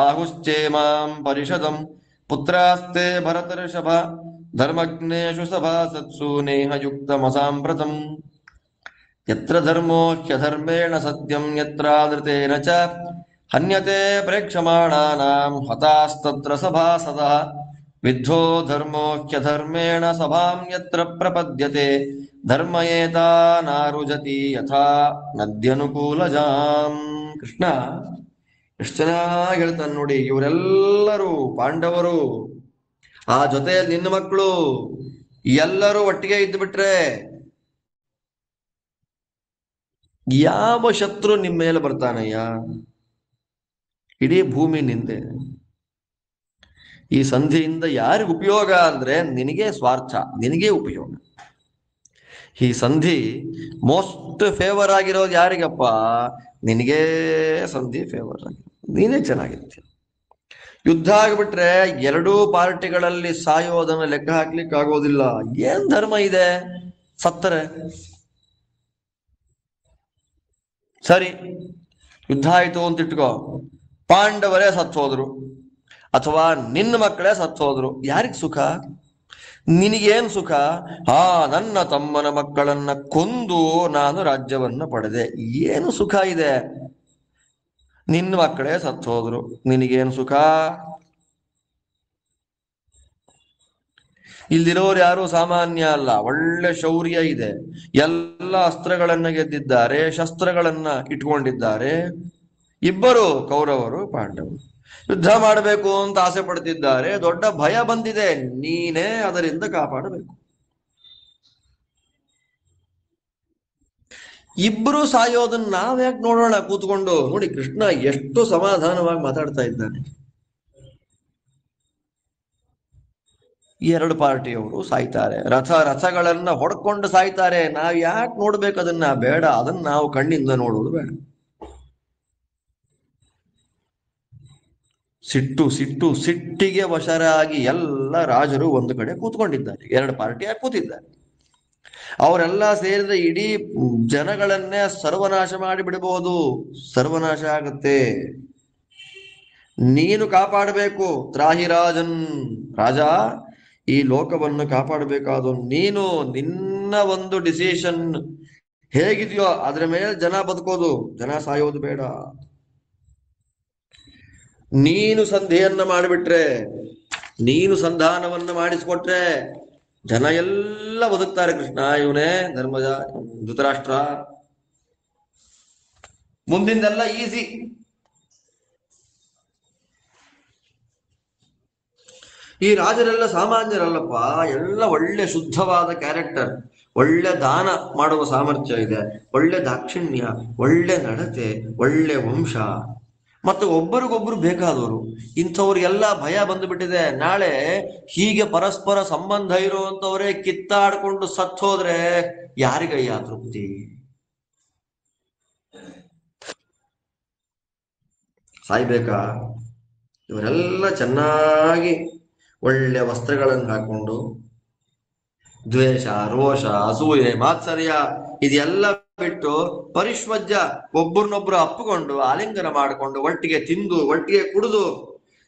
ಆಹುಶ್ಚೇಮಾಂ ಪರಿಷದಂ ಪುತ್ರಾಸ್ತೆ ಭರತರ್ಷಭ ಧರ್ಮಜ್ಞೇಷು ಸಭಾಸತ್ಸು ನೇಹಯುಕ್ತಮಸಾಂಪ್ರತಂ ಯತ್ರ ಧರ್ಮೋ ಹ್ಯಧರ್ಮೇಣ ಸತ್ಯಂ ಯತ್ರಾದೃತೇನ ಚ ಹನ್ಯತೆ ಪ್ರೇಕ್ಷಮಾಣಾನಾಂ ಹತಾಸ್ತತ್ರ ಸಭಾಸದಃ ವಿದ್ಧೋ ಧರ್ಮೋ ಹ್ಯಧರ್ಮೇಣ ಸಭಾಂ ಯತ್ರ ಪ್ರಪದ್ಯತೆ ಧರ್ಮ ಏತಾನಾರುಜತಿ ಯಥಾ ನದ್ಯನುಕೂಲಜಾಂ. ಕೃಷ್ಣ ಎಷ್ಟು ಚೆನ್ನಾಗಿ ಹೇಳ್ತಾನೆ ನೋಡಿ. ಇವರೆಲ್ಲರೂ ಪಾಂಡವರು, ಆ ಜೊತೆಯಲ್ಲಿ ನಿನ್ನ ಮಕ್ಕಳು ಎಲ್ಲರೂ ಒಟ್ಟಿಗೆ ಇದ್ದು ಬಿಟ್ರೆ ಯಾವ ಶತ್ರು ನಿಮ್ಮ ಮೇಲೆ ಬರ್ತಾನಯ್ಯ? ಇಡೀ ಭೂಮಿ ನಿಂದೆ. ಈ ಸಂಧಿಯಿಂದ ಯಾರಿಗೆ ಉಪಯೋಗ ಅಂದ್ರೆ ನಿನಗೆ ಸ್ವಾರ್ಥ, ನಿನಗೆ ಉಪಯೋಗ. ಈ ಸಂಧಿ ಮೋಸ್ಟ್ ಫೇವರ್ ಆಗಿರೋದು ಯಾರಿಗಪ್ಪ? ನಿನಗೇ ಸಂಧಿ ಫೇವರ್ ಆಗಿ, ನೀನೇ ಚೆನ್ನಾಗಿರ್ತೀಯ. ಯುದ್ಧ ಆಗ್ಬಿಟ್ರೆ ಎರಡೂ ಪಾರ್ಟಿಗಳಲ್ಲಿ ಸಾಯೋದನ್ನ ಲೆಕ್ಕ ಹಾಕ್ಲಿಕ್ಕೆ ಆಗೋದಿಲ್ಲ. ಏನ್ ಧರ್ಮ ಇದೆ? ಸತ್ತರೆ ಸರಿ, ಯುದ್ಧ ಆಯ್ತು ಅಂತ ಇಟ್ಕೋ, ಪಾಂಡವರೇ ಸತ್ತೋದ್ರು ಅಥವಾ ನಿನ್ನ ಮಕ್ಕಳೇ ಸತ್ತೋದ್ರು, ಯಾರಿಗ್ ಸುಖ? ನಿನಗೇನ್ ಸುಖ? ನನ್ನ ತಮ್ಮನ ಮಕ್ಕಳನ್ನ ಕೊಂದು ನಾನು ರಾಜ್ಯವನ್ನ ಪಡೆದೆ, ಏನು ಸುಖ ಇದೆ? ನಿನ್ನ ಮಕ್ಕಳೇ ಸತ್ತೋದ್ರು, ನಿನಗೇನು ಸುಖ? ಇಲ್ದಿರೋರು ಯಾರು ಸಾಮಾನ್ಯ ಅಲ್ಲ, ಒಳ್ಳೆ ಶೌರ್ಯ ಇದೆ, ಎಲ್ಲ ಅಸ್ತ್ರಗಳನ್ನ ಗೆದ್ದಿದ್ದಾರೆ, ಶಸ್ತ್ರಗಳನ್ನ ಇಟ್ಕೊಂಡಿದ್ದಾರೆ. ಇಬ್ಬರು ಕೌರವರು ಪಾಂಡವರು ಯುದ್ಧ ಮಾಡಬೇಕು ಅಂತ ಆಸೆ ಪಡ್ತಿದ್ದಾರೆ. ದೊಡ್ಡ ಭಯ ಬಂದಿದೆ, ನೀನೇ ಅದರಿಂದ ಕಾಪಾಡಬೇಕು. ಇಬ್ರು ಸಾಯೋದನ್ನ ನಾವ್ಯಾಕೆ ನೋಡೋಣ ಕೂತ್ಕೊಂಡು? ನೋಡಿ ಕೃಷ್ಣ ಎಷ್ಟು ಸಮಾಧಾನವಾಗಿ ಮಾತಾಡ್ತಾ ಇದ್ದಾನೆ. ಎರಡು ಪಾರ್ಟಿಯವರು ಸಾಯ್ತಾರೆ, ರಥಗಳನ್ನ ಹೊಡ್ಕೊಂಡು ಸಾಯ್ತಾರೆ. ನಾವ್ ಯಾಕೆ ನೋಡ್ಬೇಕು ಅದನ್ನ? ಬೇಡ, ಅದನ್ನ ನಾವು ಕಣ್ಣಿಂದ ನೋಡೋದು ಬೇಡ. ಸಿಟ್ಟಿಗೆ ವಶರಾಗಿ ಎಲ್ಲ ರಾಜರು ಒಂದು ಕಡೆ ಕೂತ್ಕೊಂಡಿದ್ದಾರೆ, ಎರಡು ಪಾರ್ಟಿಯಾಗಿ ಕೂತಿದ್ದಾರೆ. ಅವರೆಲ್ಲ ಸೇರಿದ ಇಡೀ ಜನಗಳನ್ನೇ ಸರ್ವನಾಶ ಮಾಡಿ ಬಿಡಬಹುದು. ಸರ್ವನಾಶ ಆಗುತ್ತೆ. ನೀನು ಕಾಪಾಡಬೇಕು. ತ್ರಾಹಿ ರಾಜನ್, ರಾಜ, ಈ ಲೋಕವನ್ನು ಕಾಪಾಡಬೇಕಾದ ನೀನು. ನಿನ್ನ ಒಂದು ಡಿಸಿಷನ್ ಹೇಗಿದೆಯೋ ಅದ್ರ ಮೇಲೆ ಜನ ಬದುಕೋದು, ಜನ ಸಾಯೋದು ಬೇಡ. ನೀನು ಸಂಧಿಯನ್ನ ಮಾಡಿಬಿಟ್ರೆ, ನೀನು ಸಂಧಾನವನ್ನ ಮಾಡಿಸ್ಕೊಟ್ರೆ ಜನ ಎಲ್ಲ ಬದುಕ್ತಾರೆ. ಕೃಷ್ಣ ಇವನೇ ಧರ್ಮಜ, ಧೃತರಾಷ್ಟ್ರ, ಮುಂದಿಂದೆಲ್ಲ ಈಸಿ. ಈ ರಾಜರೆಲ್ಲ ಸಾಮಾನ್ಯರಲ್ಲಪ್ಪ, ಎಲ್ಲ ಒಳ್ಳೆ ಶುದ್ಧವಾದ ಕ್ಯಾರೆಕ್ಟರ್, ಒಳ್ಳೆ ದಾನ ಮಾಡುವ ಸಾಮರ್ಥ್ಯ ಇದೆ, ಒಳ್ಳೆ ದಾಕ್ಷಿಣ್ಯ, ಒಳ್ಳೆ ನಡತೆ, ಒಳ್ಳೆ ವಂಶ. ಮತ್ತು ಒಬ್ಬರಿಗೊಬ್ರು ಬೇಕಾದವರು. ಇಂಥವ್ರಿಗೆಲ್ಲ ಭಯ ಬಂದುಬಿಟ್ಟಿದೆ. ನಾಳೆ ಹೀಗೆ ಪರಸ್ಪರ ಸಂಬಂಧ ಇರುವಂತವರೇ ಕಿತ್ತಾಡ್ಕೊಂಡು ಸತ್ತು ಹೋದ್ರೆ ಯಾರಿಗಯ್ಯ ತೃಪ್ತಿ? ಸಾಯ್ಬೇಕಾ? ಇವರೆಲ್ಲ ಚೆನ್ನಾಗಿ ಒಳ್ಳೆ ವಸ್ತ್ರಗಳನ್ನು ಹಾಕೊಂಡು ದ್ವೇಷ, ರೋಷ, ಅಸೂಯೆ, ಮಾತ್ಸರ್ಯ ಇದೆಲ್ಲ ಬಿಟ್ಟು ಪರಿಶ್ವಜ್ಯ ಒಬ್ಬರನ್ನೊಬ್ರು ಅಪ್ಪಿಕೊಂಡು ಆಲಿಂಗನ ಮಾಡಿಕೊಂಡು ಒಟ್ಟಿಗೆ ತಿಂದು ಒಟ್ಟಿಗೆ ಕುಡಿದು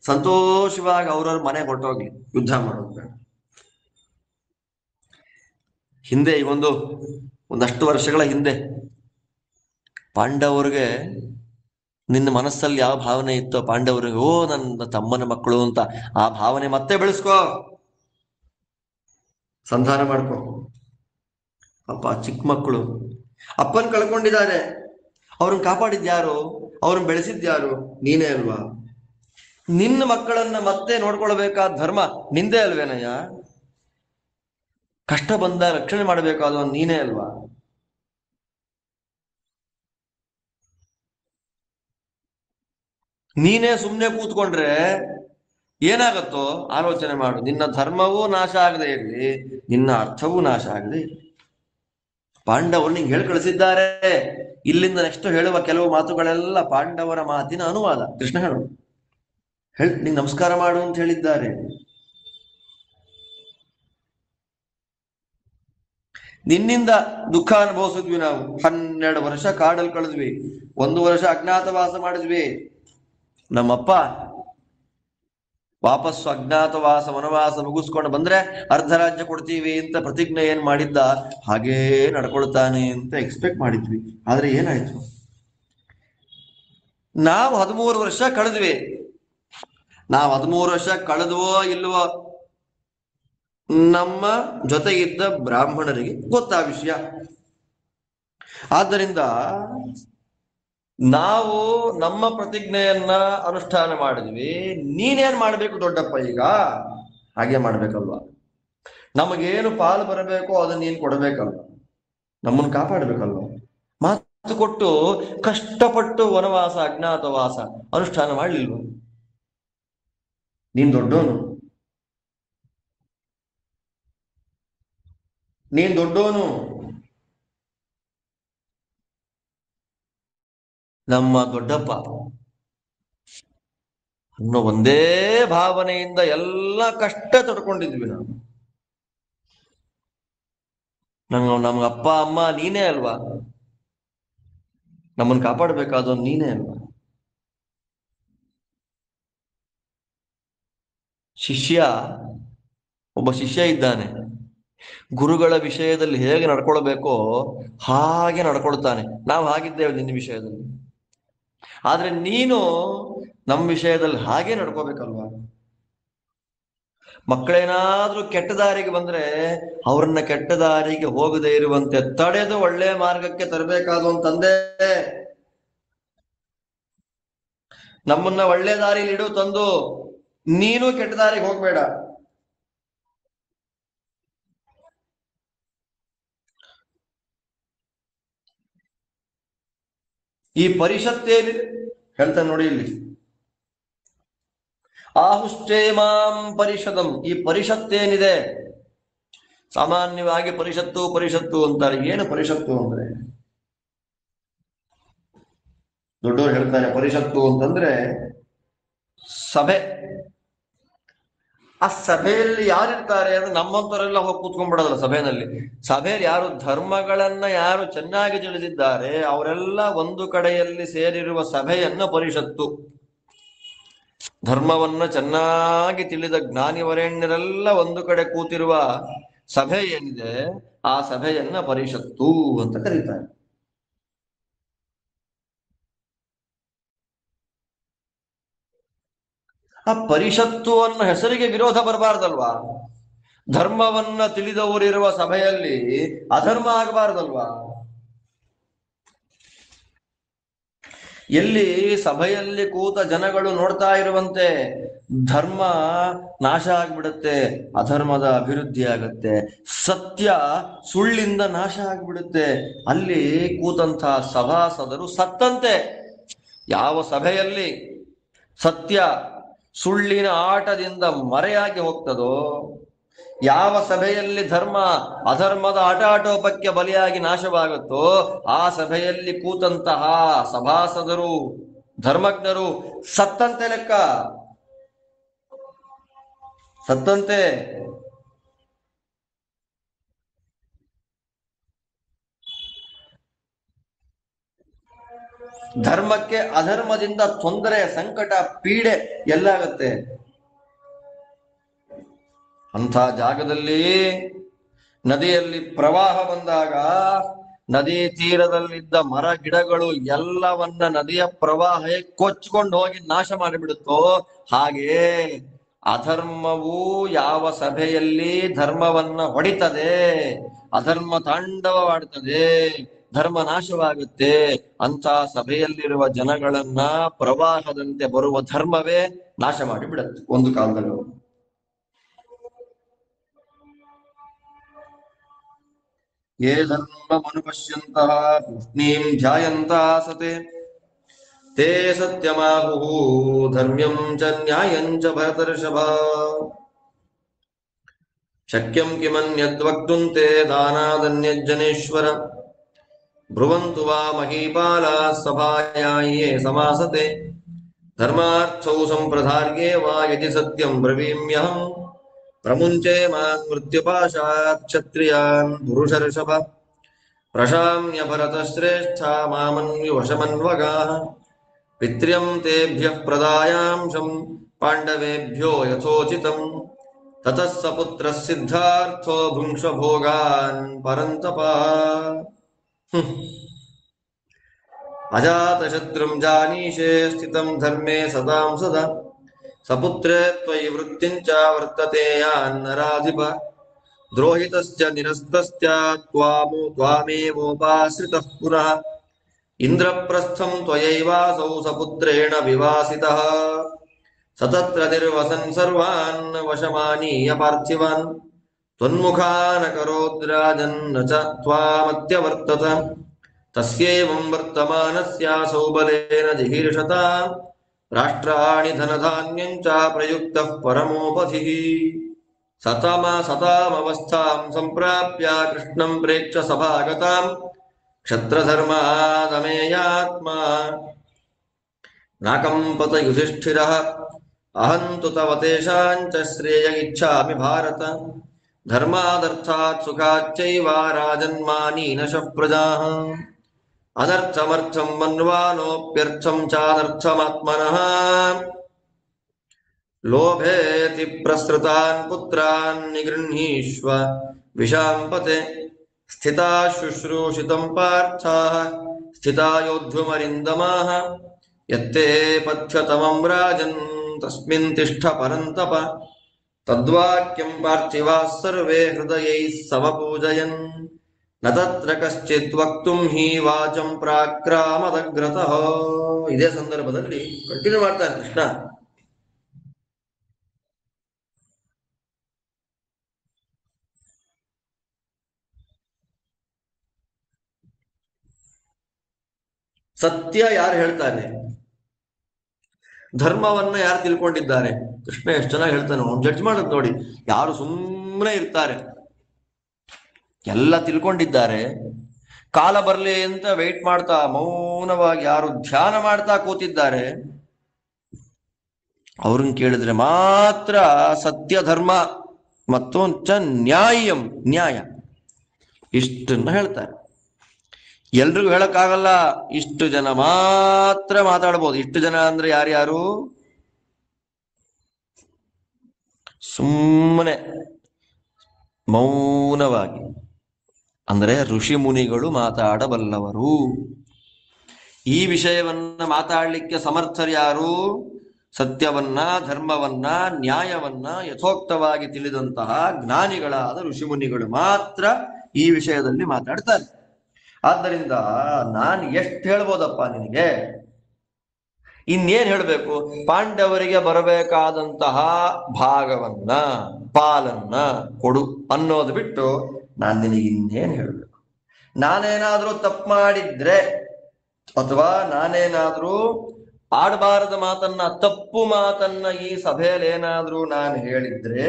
ಸಂತೋಷವಾಗಿ ಅವ್ರವ್ರ ಮನೆ ಹೊರಟೋಗ್ಲಿ, ಯುದ್ಧ ಮಾಡೋದು ಬೇಡ. ಹಿಂದೆ ಒಂದಷ್ಟು ವರ್ಷಗಳ ಹಿಂದೆ ಪಾಂಡವರಿಗೆ, ನಿನ್ನ ಮನಸ್ಸಲ್ಲಿ ಯಾವ ಭಾವನೆ ಇತ್ತೋ ಪಾಂಡವರಿಗೆ, ಓ ನನ್ನ ತಮ್ಮನ ಮಕ್ಕಳು ಅಂತ ಆ ಭಾವನೆ ಮತ್ತೆ ಬೆಳೆಸ್ಕೋ, ಸಂಧಾನ ಮಾಡ್ಕೋ. ಅಪ್ಪ ಚಿಕ್ಕ ಮಕ್ಕಳು ಅಪ್ಪನ್ ಕಳ್ಕೊಂಡಿದ್ದಾರೆ, ಅವ್ರನ್ನ ಕಾಪಾಡಿದ್ಯಾರು? ಅವ್ರನ್ನ ಬೆಳೆಸಿದ್ಯಾರು? ನೀನೇ ಅಲ್ವಾ? ನಿನ್ನ ಮಕ್ಕಳನ್ನ ಮತ್ತೆ ನೋಡ್ಕೊಳ್ಬೇಕಾದ ಧರ್ಮ ನಿಂದೇ ಅಲ್ವೇನಯ್ಯ? ಕಷ್ಟ ಬಂದ ರಕ್ಷಣೆ ಮಾಡಬೇಕಾದ ನೀನೇ ಅಲ್ವಾ? ನೀನೇ ಸುಮ್ಮನೆ ಕೂತ್ಕೊಂಡ್ರೆ ಏನಾಗತ್ತೋ ಆಲೋಚನೆ ಮಾಡು. ನಿನ್ನ ಧರ್ಮವೂ ನಾಶ ಆಗದೆ ಇರಲಿ, ನಿನ್ನ ಅರ್ಥವೂ ನಾಶ ಆಗದೆ ಇರಲಿ. ಪಾಂಡವರು ನಿಂಗೆ ಹೇಳಿ ಕಳಿಸಿದ್ದಾರೆ. ಇಲ್ಲಿಂದ ನೆಕ್ಸ್ಟ್ ಹೇಳುವ ಕೆಲವು ಮಾತುಗಳೆಲ್ಲ ಪಾಂಡವರ ಮಾತಿನ ಅನುವಾದ. ಕೃಷ್ಣ ನಿಂಗೆ ನಮಸ್ಕಾರ ಮಾಡು ಅಂತ ಹೇಳಿದ್ದಾರೆ. ನಿನ್ನಿಂದ ದುಃಖ ಅನುಭವಿಸಿದ್ವಿ ನಾವು. 12 ವರ್ಷ ಕಾಡಲ್ಲಿ ಕಳೆದ್ವಿ, 1 ವರ್ಷ ಅಜ್ಞಾತವಾಸ ಮಾಡಿದ್ವಿ. ನಮ್ಮಪ್ಪ ವಾಪಸ್ಸು ಅಜ್ಞಾತವಾಸ ವನವಾಸ ಮುಗಿಸ್ಕೊಂಡು ಬಂದ್ರೆ ಅರ್ಧ ರಾಜ್ಯ ಕೊಡ್ತೀವಿ ಅಂತ ಪ್ರತಿಜ್ಞೆ ಏನ್ ಮಾಡಿದ್ದ ಹಾಗೇ ನಡ್ಕೊಳ್ತಾನೆ ಅಂತ ಎಕ್ಸ್ಪೆಕ್ಟ್ ಮಾಡಿದ್ವಿ. ಆದ್ರೆ ಏನಾಯ್ತು? ನಾವು 13 ವರ್ಷ ಕಳೆದ್ವಿ. ನಾವು 13 ವರ್ಷ ಕಳೆದ್ವೋ ಇಲ್ವೋ ನಮ್ಮ ಜೊತೆ ಇದ್ದ ಬ್ರಾಹ್ಮಣರಿಗೆ ಗೊತ್ತಾ ವಿಷಯ. ಆದ್ದರಿಂದ ನಾವು ನಮ್ಮ ಪ್ರತಿಜ್ಞೆಯನ್ನ ಅನುಷ್ಠಾನ ಮಾಡಿದ್ವಿ. ನೀನೇನ್ ಮಾಡ್ಬೇಕು ದೊಡ್ಡಪ್ಪ? ಈಗ ಹಾಗೆ ಮಾಡ್ಬೇಕಲ್ವಾ? ನಮಗೇನು ಪಾಲು ಬರಬೇಕೋ ಅದನ್ನ ನೀನ್ ಕೊಡಬೇಕಲ್ವ? ನಮ್ಮನ್ನು ಕಾಪಾಡ್ಬೇಕಲ್ವ? ಮಾತು ಕೊಟ್ಟು ಕಷ್ಟಪಟ್ಟು ವನವಾಸ ಅಜ್ಞಾತವಾಸ ಅನುಷ್ಠಾನ ಮಾಡ್ಲಿಲ್ವ? ನೀನ್ ದೊಡ್ಡೋನು, ನೀನ್ ದೊಡ್ಡೋನು. ನಮ್ಮ ದೊಡ್ಡಪ್ಪ ಅನ್ನೋ ಒಂದೇ ಭಾವನೆಯಿಂದ ಎಲ್ಲ ಕಷ್ಟ ತಡ್ಕೊಂಡಿದ್ವಿ ನಾವು. ನಮ್ಗೆ ಅಪ್ಪ ಅಮ್ಮ ನೀನೇ ಅಲ್ವಾ? ನಮ್ಮನ್ನು ಕಾಪಾಡಬೇಕಾದ ನೀನೇ ಅಲ್ವಾ? ಒಬ್ಬ ಶಿಷ್ಯ ಇದ್ದಾನೆ. ಗುರುಗಳ ವಿಷಯದಲ್ಲಿ ಹೇಗೆ ನಡ್ಕೊಳ್ಬೇಕೋ ಹಾಗೆ ನಡ್ಕೊಳ್ತಾನೆ. ನಾವು ಹಾಗಿದ್ದೇವೆ ನಿನ್ನ ವಿಷಯದಲ್ಲಿ. ಆದ್ರೆ ನೀನು ನಮ್ಮ ವಿಷಯದಲ್ಲಿ ಹಾಗೆ ನಡ್ಕೋಬೇಕಲ್ವಾ? ಮಕ್ಕಳೇನಾದ್ರೂ ಕೆಟ್ಟ ದಾರಿಗೆ ಬಂದ್ರೆ ಅವ್ರನ್ನ ಕೆಟ್ಟ ದಾರಿಗೆ ಹೋಗದೆ ಇರುವಂತೆ ತಡೆದು ಒಳ್ಳೆ ಮಾರ್ಗಕ್ಕೆ ತರಬೇಕಾದ ತಂದೆ. ನಮ್ಮನ್ನ ಒಳ್ಳೆ ದಾರಿಲಿ ಇಡು ತಂದು, ನೀನು ಕೆಟ್ಟ ದಾರಿಗೆ ಹೋಗ್ಬೇಡ. ಈ ಪರಿಷತ್ತೇನಿದೆ ಹೇಳ್ತಾನೆ ನೋಡಿ ಇಲ್ಲಿ, ಆಹುಷ್ಟೇಮಾಂ ಪರಿಷದಂ. ಈ ಪರಿಷತ್ತೇನಿದೆ, ಸಾಮಾನ್ಯವಾಗಿ ಪರಿಷತ್ತು ಅಂತಾರೆ. ಏನು ಪರಿಷತ್ತು ಅಂದ್ರೆ? ದೊಡ್ಡವರು ಹೇಳ್ತಾರೆ ಪರಿಷತ್ತು ಅಂತಂದ್ರೆ ಸಭೆ. ಆ ಸಭೆಯಲ್ಲಿ ಯಾರಿರ್ತಾರೆ ಅಂದ್ರೆ ನಮ್ಮಂತವರೆಲ್ಲ ಹೋಗಿ ಕೂತ್ಕೊಂಡ್ಬಿಡೋದಲ್ಲ ಸಭೆಯಲ್ಲಿ. ಸಭೆಯಲ್ಲಿ ಯಾರು ಧರ್ಮಗಳನ್ನ ಯಾರು ಚೆನ್ನಾಗಿ ತಿಳಿದಿದ್ದಾರೆ ಅವರೆಲ್ಲ ಒಂದು ಕಡೆಯಲ್ಲಿ ಸೇರಿರುವ ಸಭೆಯನ್ನ ಪರಿಷತ್ತು. ಧರ್ಮವನ್ನ ಚೆನ್ನಾಗಿ ತಿಳಿದ ಜ್ಞಾನಿವರೇಣ್ಯರೆಲ್ಲ ಒಂದು ಕಡೆ ಕೂತಿರುವ ಸಭೆ ಏನಿದೆ ಆ ಸಭೆಯನ್ನ ಪರಿಷತ್ತು ಅಂತ ಕರೀತಾರೆ. ಆ ಪರಿಷತ್ತು ಅನ್ನೋ ಹೆಸರಿಗೆ ವಿರೋಧ ಬರಬಾರ್ದಲ್ವಾ? ಧರ್ಮವನ್ನ ತಿಳಿದವರಿರುವ ಸಭೆಯಲ್ಲಿ ಅಧರ್ಮ ಆಗಬಾರ್ದಲ್ವಾ? ಎಲ್ಲಿ ಸಭೆಯಲ್ಲಿ ಕೂತ ಜನಗಳು ನೋಡ್ತಾ ಇರುವಂತೆ ಧರ್ಮ ನಾಶ ಆಗ್ಬಿಡುತ್ತೆ, ಅಧರ್ಮದ ಅಭಿವೃದ್ಧಿ ಆಗತ್ತೆ, ಸತ್ಯ ಸುಳ್ಳಿಂದ ನಾಶ ಆಗ್ಬಿಡುತ್ತೆ, ಅಲ್ಲಿ ಕೂತಂತಹ ಸಭಾಸದರು ಸತ್ತಂತೆ. ಯಾವ ಸಭೆಯಲ್ಲಿ ಸತ್ಯ ಸುಳ್ಳಿನ ಆಟದಿಂದ ಮರೆಯಾಗಿ ಹೋಗ್ತದೋ, ಯಾವ ಸಭೆಯಲ್ಲಿ ಧರ್ಮ ಅಧರ್ಮದ ಆಟಾಟೋಪಕ್ಕೆ ಬಲಿಯಾಗಿ ನಾಶವಾಗುತ್ತೋ, ಆ ಸಭೆಯಲ್ಲಿ ಕೂತಂತಹ ಸಭಾಸದರು ಧರ್ಮಜ್ಞರು ಸತ್ತಂತೆ ಲೆಕ್ಕ, ಸತ್ತಂತೆ. ಧರ್ಮಕ್ಕೆ ಅಧರ್ಮದಿಂದ ತೊಂದರೆ, ಸಂಕಟ, ಪೀಡೆ ಎಲ್ಲಾಗತ್ತೆ. ಅಂಥ ಜಾಗದಲ್ಲಿ ನದಿಯಲ್ಲಿ ಪ್ರವಾಹ ಬಂದಾಗ ನದಿ ತೀರದಲ್ಲಿದ್ದ ಮರ ಗಿಡಗಳು ಎಲ್ಲವನ್ನ ನದಿಯ ಪ್ರವಾಹ ಕೊಚ್ಕೊಂಡು ಹೋಗಿ ನಾಶ ಮಾಡಿಬಿಡುತ್ತೋ, ಹಾಗೆ ಅಧರ್ಮವು ಯಾವ ಸಭೆಯಲ್ಲಿ ಧರ್ಮವನ್ನ ಹೊಡಿತದೆ, ಅಧರ್ಮ ತಾಂಡವವಾಡ್ತದೆ, ಧರ್ಮ ನಾಶವಾಗುತ್ತೆ, ಅಂತ ಸಭೆಯಲ್ಲಿರುವ ಜನಗಳನ್ನ ಪ್ರವಾಹದಂತೆ ಬರುವ ಧರ್ಮವೇ ನಾಶ ಮಾಡಿಬಿಡುತ್ತೆ ಒಂದು ಕಾಲದಲ್ಲಿ. ಯೇ ಧರ್ಮಮನುಪಶ್ಯಂತಃ ತೂಷ್ಣೀಂ ಧ್ಯಾಯಂತಃ ಸತೆ ತೇ ಸತ್ಯಮಾಹುಃ ಧರ್ಮ್ಯಂ ಚ ನ್ಯಾಯಂ ಚ ಭರತರ್ಷಭ. ಶಕ್ಯಂ ಕಿಮನ್ಯದ್ವಕ್ತುಂ ತೇ ದಾನಾದನ್ಯಜ್ಜನೇಶ್ವರ ಬ್ರುವಂತು ವಾ ಮಹೀಪಾಲಾಃ ಸಭಾಯಾಂ ಯೇ ಸಮಾಸತೆ ಧರ್ಮಾರ್ಥೌ ಸಂಪ್ರಧಾರ್ಯೇ ವಾ ಯದಿ ಸತ್ಯಂ ಬ್ರವೀಮ್ಯಹಂ ಪ್ರಮುಂಚೆ ಮಾನ್ ಮೃತ್ಯುಪಾಶಾತ್ ಕ್ಷತ್ರಿಯಾನ್ ಪುರುಷರ್ಷಭ ಪ್ರಶಾಮ್ಯ ಭರತ ಶ್ರೇಷ್ಠ ಮಾಮನ್ಯುವಶಮನ್ವಗಾಃ ಪಿತ್ರ್ಯಂ ತೇಭ್ಯಃ ಪ್ರದಾಯಾಂಶಂ ಪಾಂಡವೇಭ್ಯೋ ಯಥೋಚಿತಂ ತತಃ ಸ ಪುತ್ರಃ ಸಿದ್ಧಾರ್ಥೋ ಭುಂಕ್ಷ ಭೋಗಾನ್ ಪರಂತಪ. ಅಜಾತಶತ್ರುಂ ಜಾನೀಷೆ ಸ್ಥಿತಂ ಧರ್ಮೇ ಸದಾಂ ಸದಾ ಸಪುತ್ರೇ ತ್ವಯಿ ವೃತ್ತಿಂಚ ವರ್ತತೆ ಯಾನ್ನರಾಧಿಪ ದ್ರೋಹಿತಶ್ಚ ನಿರಸ್ತಶ್ಚ ತ್ವಾಮೇವೋಪಾಶ್ರಿತಃ ಪುನಃ ಇಂದ್ರಪ್ರಸ್ಥಂ ತ್ವಯೈವಾಸೌ ಸಪುತ್ರೇಣ ವಿವಾಸಿತಃ ಸತತ್ರ ನಿರ್ವಸನ್ ಸರ್ವಾನ್ ವಶಮಾನೀಯ ಪಾರ್ಥಿವಾನ್ ತ್ವನ್ಮುಖಾನ್ ಕರೋದ್ರಾಜನ್ನ ಚ ತ್ವಾಮತ್ಯವರ್ತತ ತಸ್ಯೇವಂ ವರ್ತಮಾನಸ್ಯಾಸೌ ಬಲೇನ ಜಿಹೀರ್ಷತ ರಾಷ್ಟ್ರಾಣಿ ಧನಧಾನ್ಯಂ ಚ ಪ್ರಯುಕ್ತಃ ಪರಮೋಪಧಿಃ ಸತಾಮವಸ್ಥಾಂ ಸಂಪ್ರಾಪ್ಯ ಕೃಷ್ಣಂ ಪ್ರೇಕ್ಷ ಸಭಾಗತಾಂ ಕ್ಷತ್ರಧರ್ಮಾದಮೇಯಾತ್ಮ ನಾಕಂಪತ ಯುಧಿಷ್ಠಿರಃ ಅಹಂತು ತವ ತೇಷಾಂಚ ಶ್ರೇಯ ಇಚ್ಛಾಮಿ ಭಾರತ ಧರ್ಮಾದರ್ಥಾತ್ ಸುಖಾಚ್ಚೈವ ರಾಜನ್ಮಾನೀನಶಃ ಪ್ರಜಾಃ ಅನರ್ಥಮರ್ಥಂ ಮನ್ವಾನೋಪ್ಯರ್ಥಂ ಚಾನರ್ಥಮಾತ್ಮನಃ ಲೋಭೇತಿ ಪ್ರಸೃತಾನ್ ಪುತ್ರಾನ್ ನಿಗೃಹೀಷ್ವ ವಿಷಾಂಪತೆ ಸ್ಥಿತಾ ಶುಶ್ರೂಷಿತಂ ಪಾರ್ಥಾಃ ಸ್ಥಿತಾ ಯೋದ್ಧುಮರಿಂದಮಾಃ ಯತ್ತೇ ಪಥ್ಯತಮಂ ರಾಜನ್ ತಸ್ಮಿನ್ ತಿಷ್ಠ ಪರಂತಪ ತದ್ವಾಕ್ಯಂ ಪಾರ್ಥಿವಾಃ ಸರ್ವೇ ಹೃದಯೈಃ ಸಮಪೂಜಯನ್ ನ ತತ್ರ ಕಶ್ಚಿತ್ ವಕ್ತುಂ ಹಿ ವಾಚಂ ಪ್ರಾಕ್ರಾಮದಗ್ರತಃ. ಇದೇ ಸಂದರ್ಭದಲ್ಲಿ ಕಂಟಿನ್ಯೂ ಮಾಡ್ತಾನೆ ಕೃಷ್ಣ. ಸತ್ಯ ಯಾರು ಹೇಳ್ತಾನೆ, ಧರ್ಮವನ್ನ ಯಾರು ತಿಳ್ಕೊಂಡಿದ್ದಾರೆ, ಕೃಷ್ಣ ಎಷ್ಟು ಚೆನ್ನಾಗಿ ಹೇಳ್ತಾನೆ. ಅವ್ನು ಜಡ್ಜ್ ಮಾಡೋದು ನೋಡಿ. ಯಾರು ಸುಮ್ಮನೆ ಇರ್ತಾರೆ, ಎಲ್ಲ ತಿಳ್ಕೊಂಡಿದ್ದಾರೆ, ಕಾಲ ಬರ್ಲಿ ಅಂತ ವೆಯ್ಟ್ ಮಾಡ್ತಾ ಮೌನವಾಗಿ ಯಾರು ಧ್ಯಾನ ಮಾಡ್ತಾ ಕೂತಿದ್ದಾರೆ, ಅವ್ರನ್ನ ಕೇಳಿದ್ರೆ ಮಾತ್ರ ಸತ್ಯ ಧರ್ಮ ಮತ್ತು ನ್ಯಾಯಂ ನ್ಯಾಯ ಇಷ್ಟನ್ನ ಹೇಳ್ತಾರೆ. ಎಲ್ರಿಗೂ ಹೇಳಕ್ಕಾಗಲ್ಲ, ಇಷ್ಟು ಜನ ಮಾತ್ರ ಮಾತಾಡ್ಬೋದು. ಇಷ್ಟು ಜನ ಅಂದ್ರೆ ಯಾರ್ಯಾರು? ಸುಮ್ಮನೆ ಮೌನವಾಗಿ ಅಂದ್ರೆ ಋಷಿ ಮುನಿಗಳು ಮಾತಾಡಬಲ್ಲವರು. ಈ ವಿಷಯವನ್ನ ಮಾತಾಡ್ಲಿಕ್ಕೆ ಸಮರ್ಥರು ಯಾರು? ಸತ್ಯವನ್ನ, ಧರ್ಮವನ್ನ, ನ್ಯಾಯವನ್ನ ಯಥೋಕ್ತವಾಗಿ ತಿಳಿದಂತಹ ಜ್ಞಾನಿಗಳಾದ ಋಷಿ ಮುನಿಗಳು ಮಾತ್ರ ಈ ವಿಷಯದಲ್ಲಿ ಮಾತಾಡ್ತಾರೆ. ಆದ್ದರಿಂದ ನಾನು ಎಷ್ಟು ಹೇಳ್ಬೋದಪ್ಪ ನಿನಗೆ, ಇನ್ನೇನ್ ಹೇಳ್ಬೇಕು? ಪಾಂಡವರಿಗೆ ಬರಬೇಕಾದಂತಹ ಭಾಗವನ್ನ, ಪಾಲನ್ನ ಕೊಡು ಅನ್ನೋದು ಬಿಟ್ಟು ನಾನು ನಿನಗೆ ಇನ್ನೇನ್ ಹೇಳ್ಬೇಕು? ನಾನೇನಾದ್ರೂ ತಪ್ಪು ಮಾಡಿದ್ರೆ ಅಥವಾ ನಾನೇನಾದ್ರೂ ಆಡಬಾರದ ಮಾತನ್ನ, ತಪ್ಪು ಮಾತನ್ನ ಈ ಸಭೆಯಲ್ಲಿ ಏನಾದ್ರೂ ನಾನು ಹೇಳಿದ್ರೆ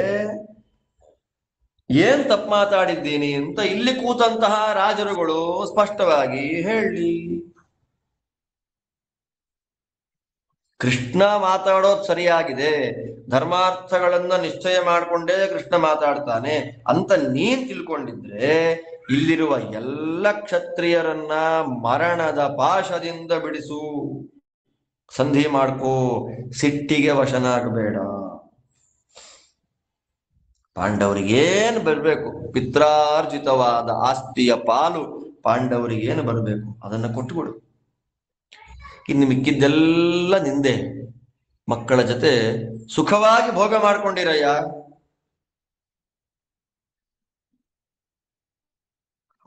ಏನ್ ತಪ್ಪು ಮಾತಾಡಿದ್ದೀನಿ ಅಂತ ಇಲ್ಲಿ ಕೂತಂತಹ ರಾಜರುಗಳು ಸ್ಪಷ್ಟವಾಗಿ ಹೇಳಿ. ಕೃಷ್ಣ ಮಾತಾಡೋದು ಸರಿಯಾಗಿದೆ, ಧರ್ಮಾರ್ಥಗಳನ್ನ ನಿಶ್ಚಯ ಮಾಡಿಕೊಂಡೇ ಕೃಷ್ಣ ಮಾತಾಡ್ತಾನೆ ಅಂತ ನೀನ್ ತಿಳ್ಕೊಂಡಿದ್ರೆ ಇಲ್ಲಿರುವ ಎಲ್ಲ ಕ್ಷತ್ರಿಯರನ್ನ ಮರಣದ ಪಾಶದಿಂದ ಬಿಡಿಸು, ಸಂಧಿ ಮಾಡ್ಕೋ, ಸಿಟ್ಟಿಗೆ ವಶನಾಗಬೇಡ. ಪಾಂಡವರಿಗೇನು ಬರಬೇಕು? ಪಿತ್ರಾರ್ಜಿತವಾದ ಆಸ್ತಿಯ ಪಾಲು ಪಾಂಡವರಿಗೇನು ಬರಬೇಕು ಅದನ್ನ ಕೊಟ್ಟುಬಿಡು. ಇನ್ನು ಮಿಕ್ಕಿದ್ದೆಲ್ಲ ನಿಂದೆ. ಮಕ್ಕಳ ಜೊತೆ ಸುಖವಾಗಿ ಭೋಗ ಮಾಡ್ಕೊಂಡಿರಯ್ಯ.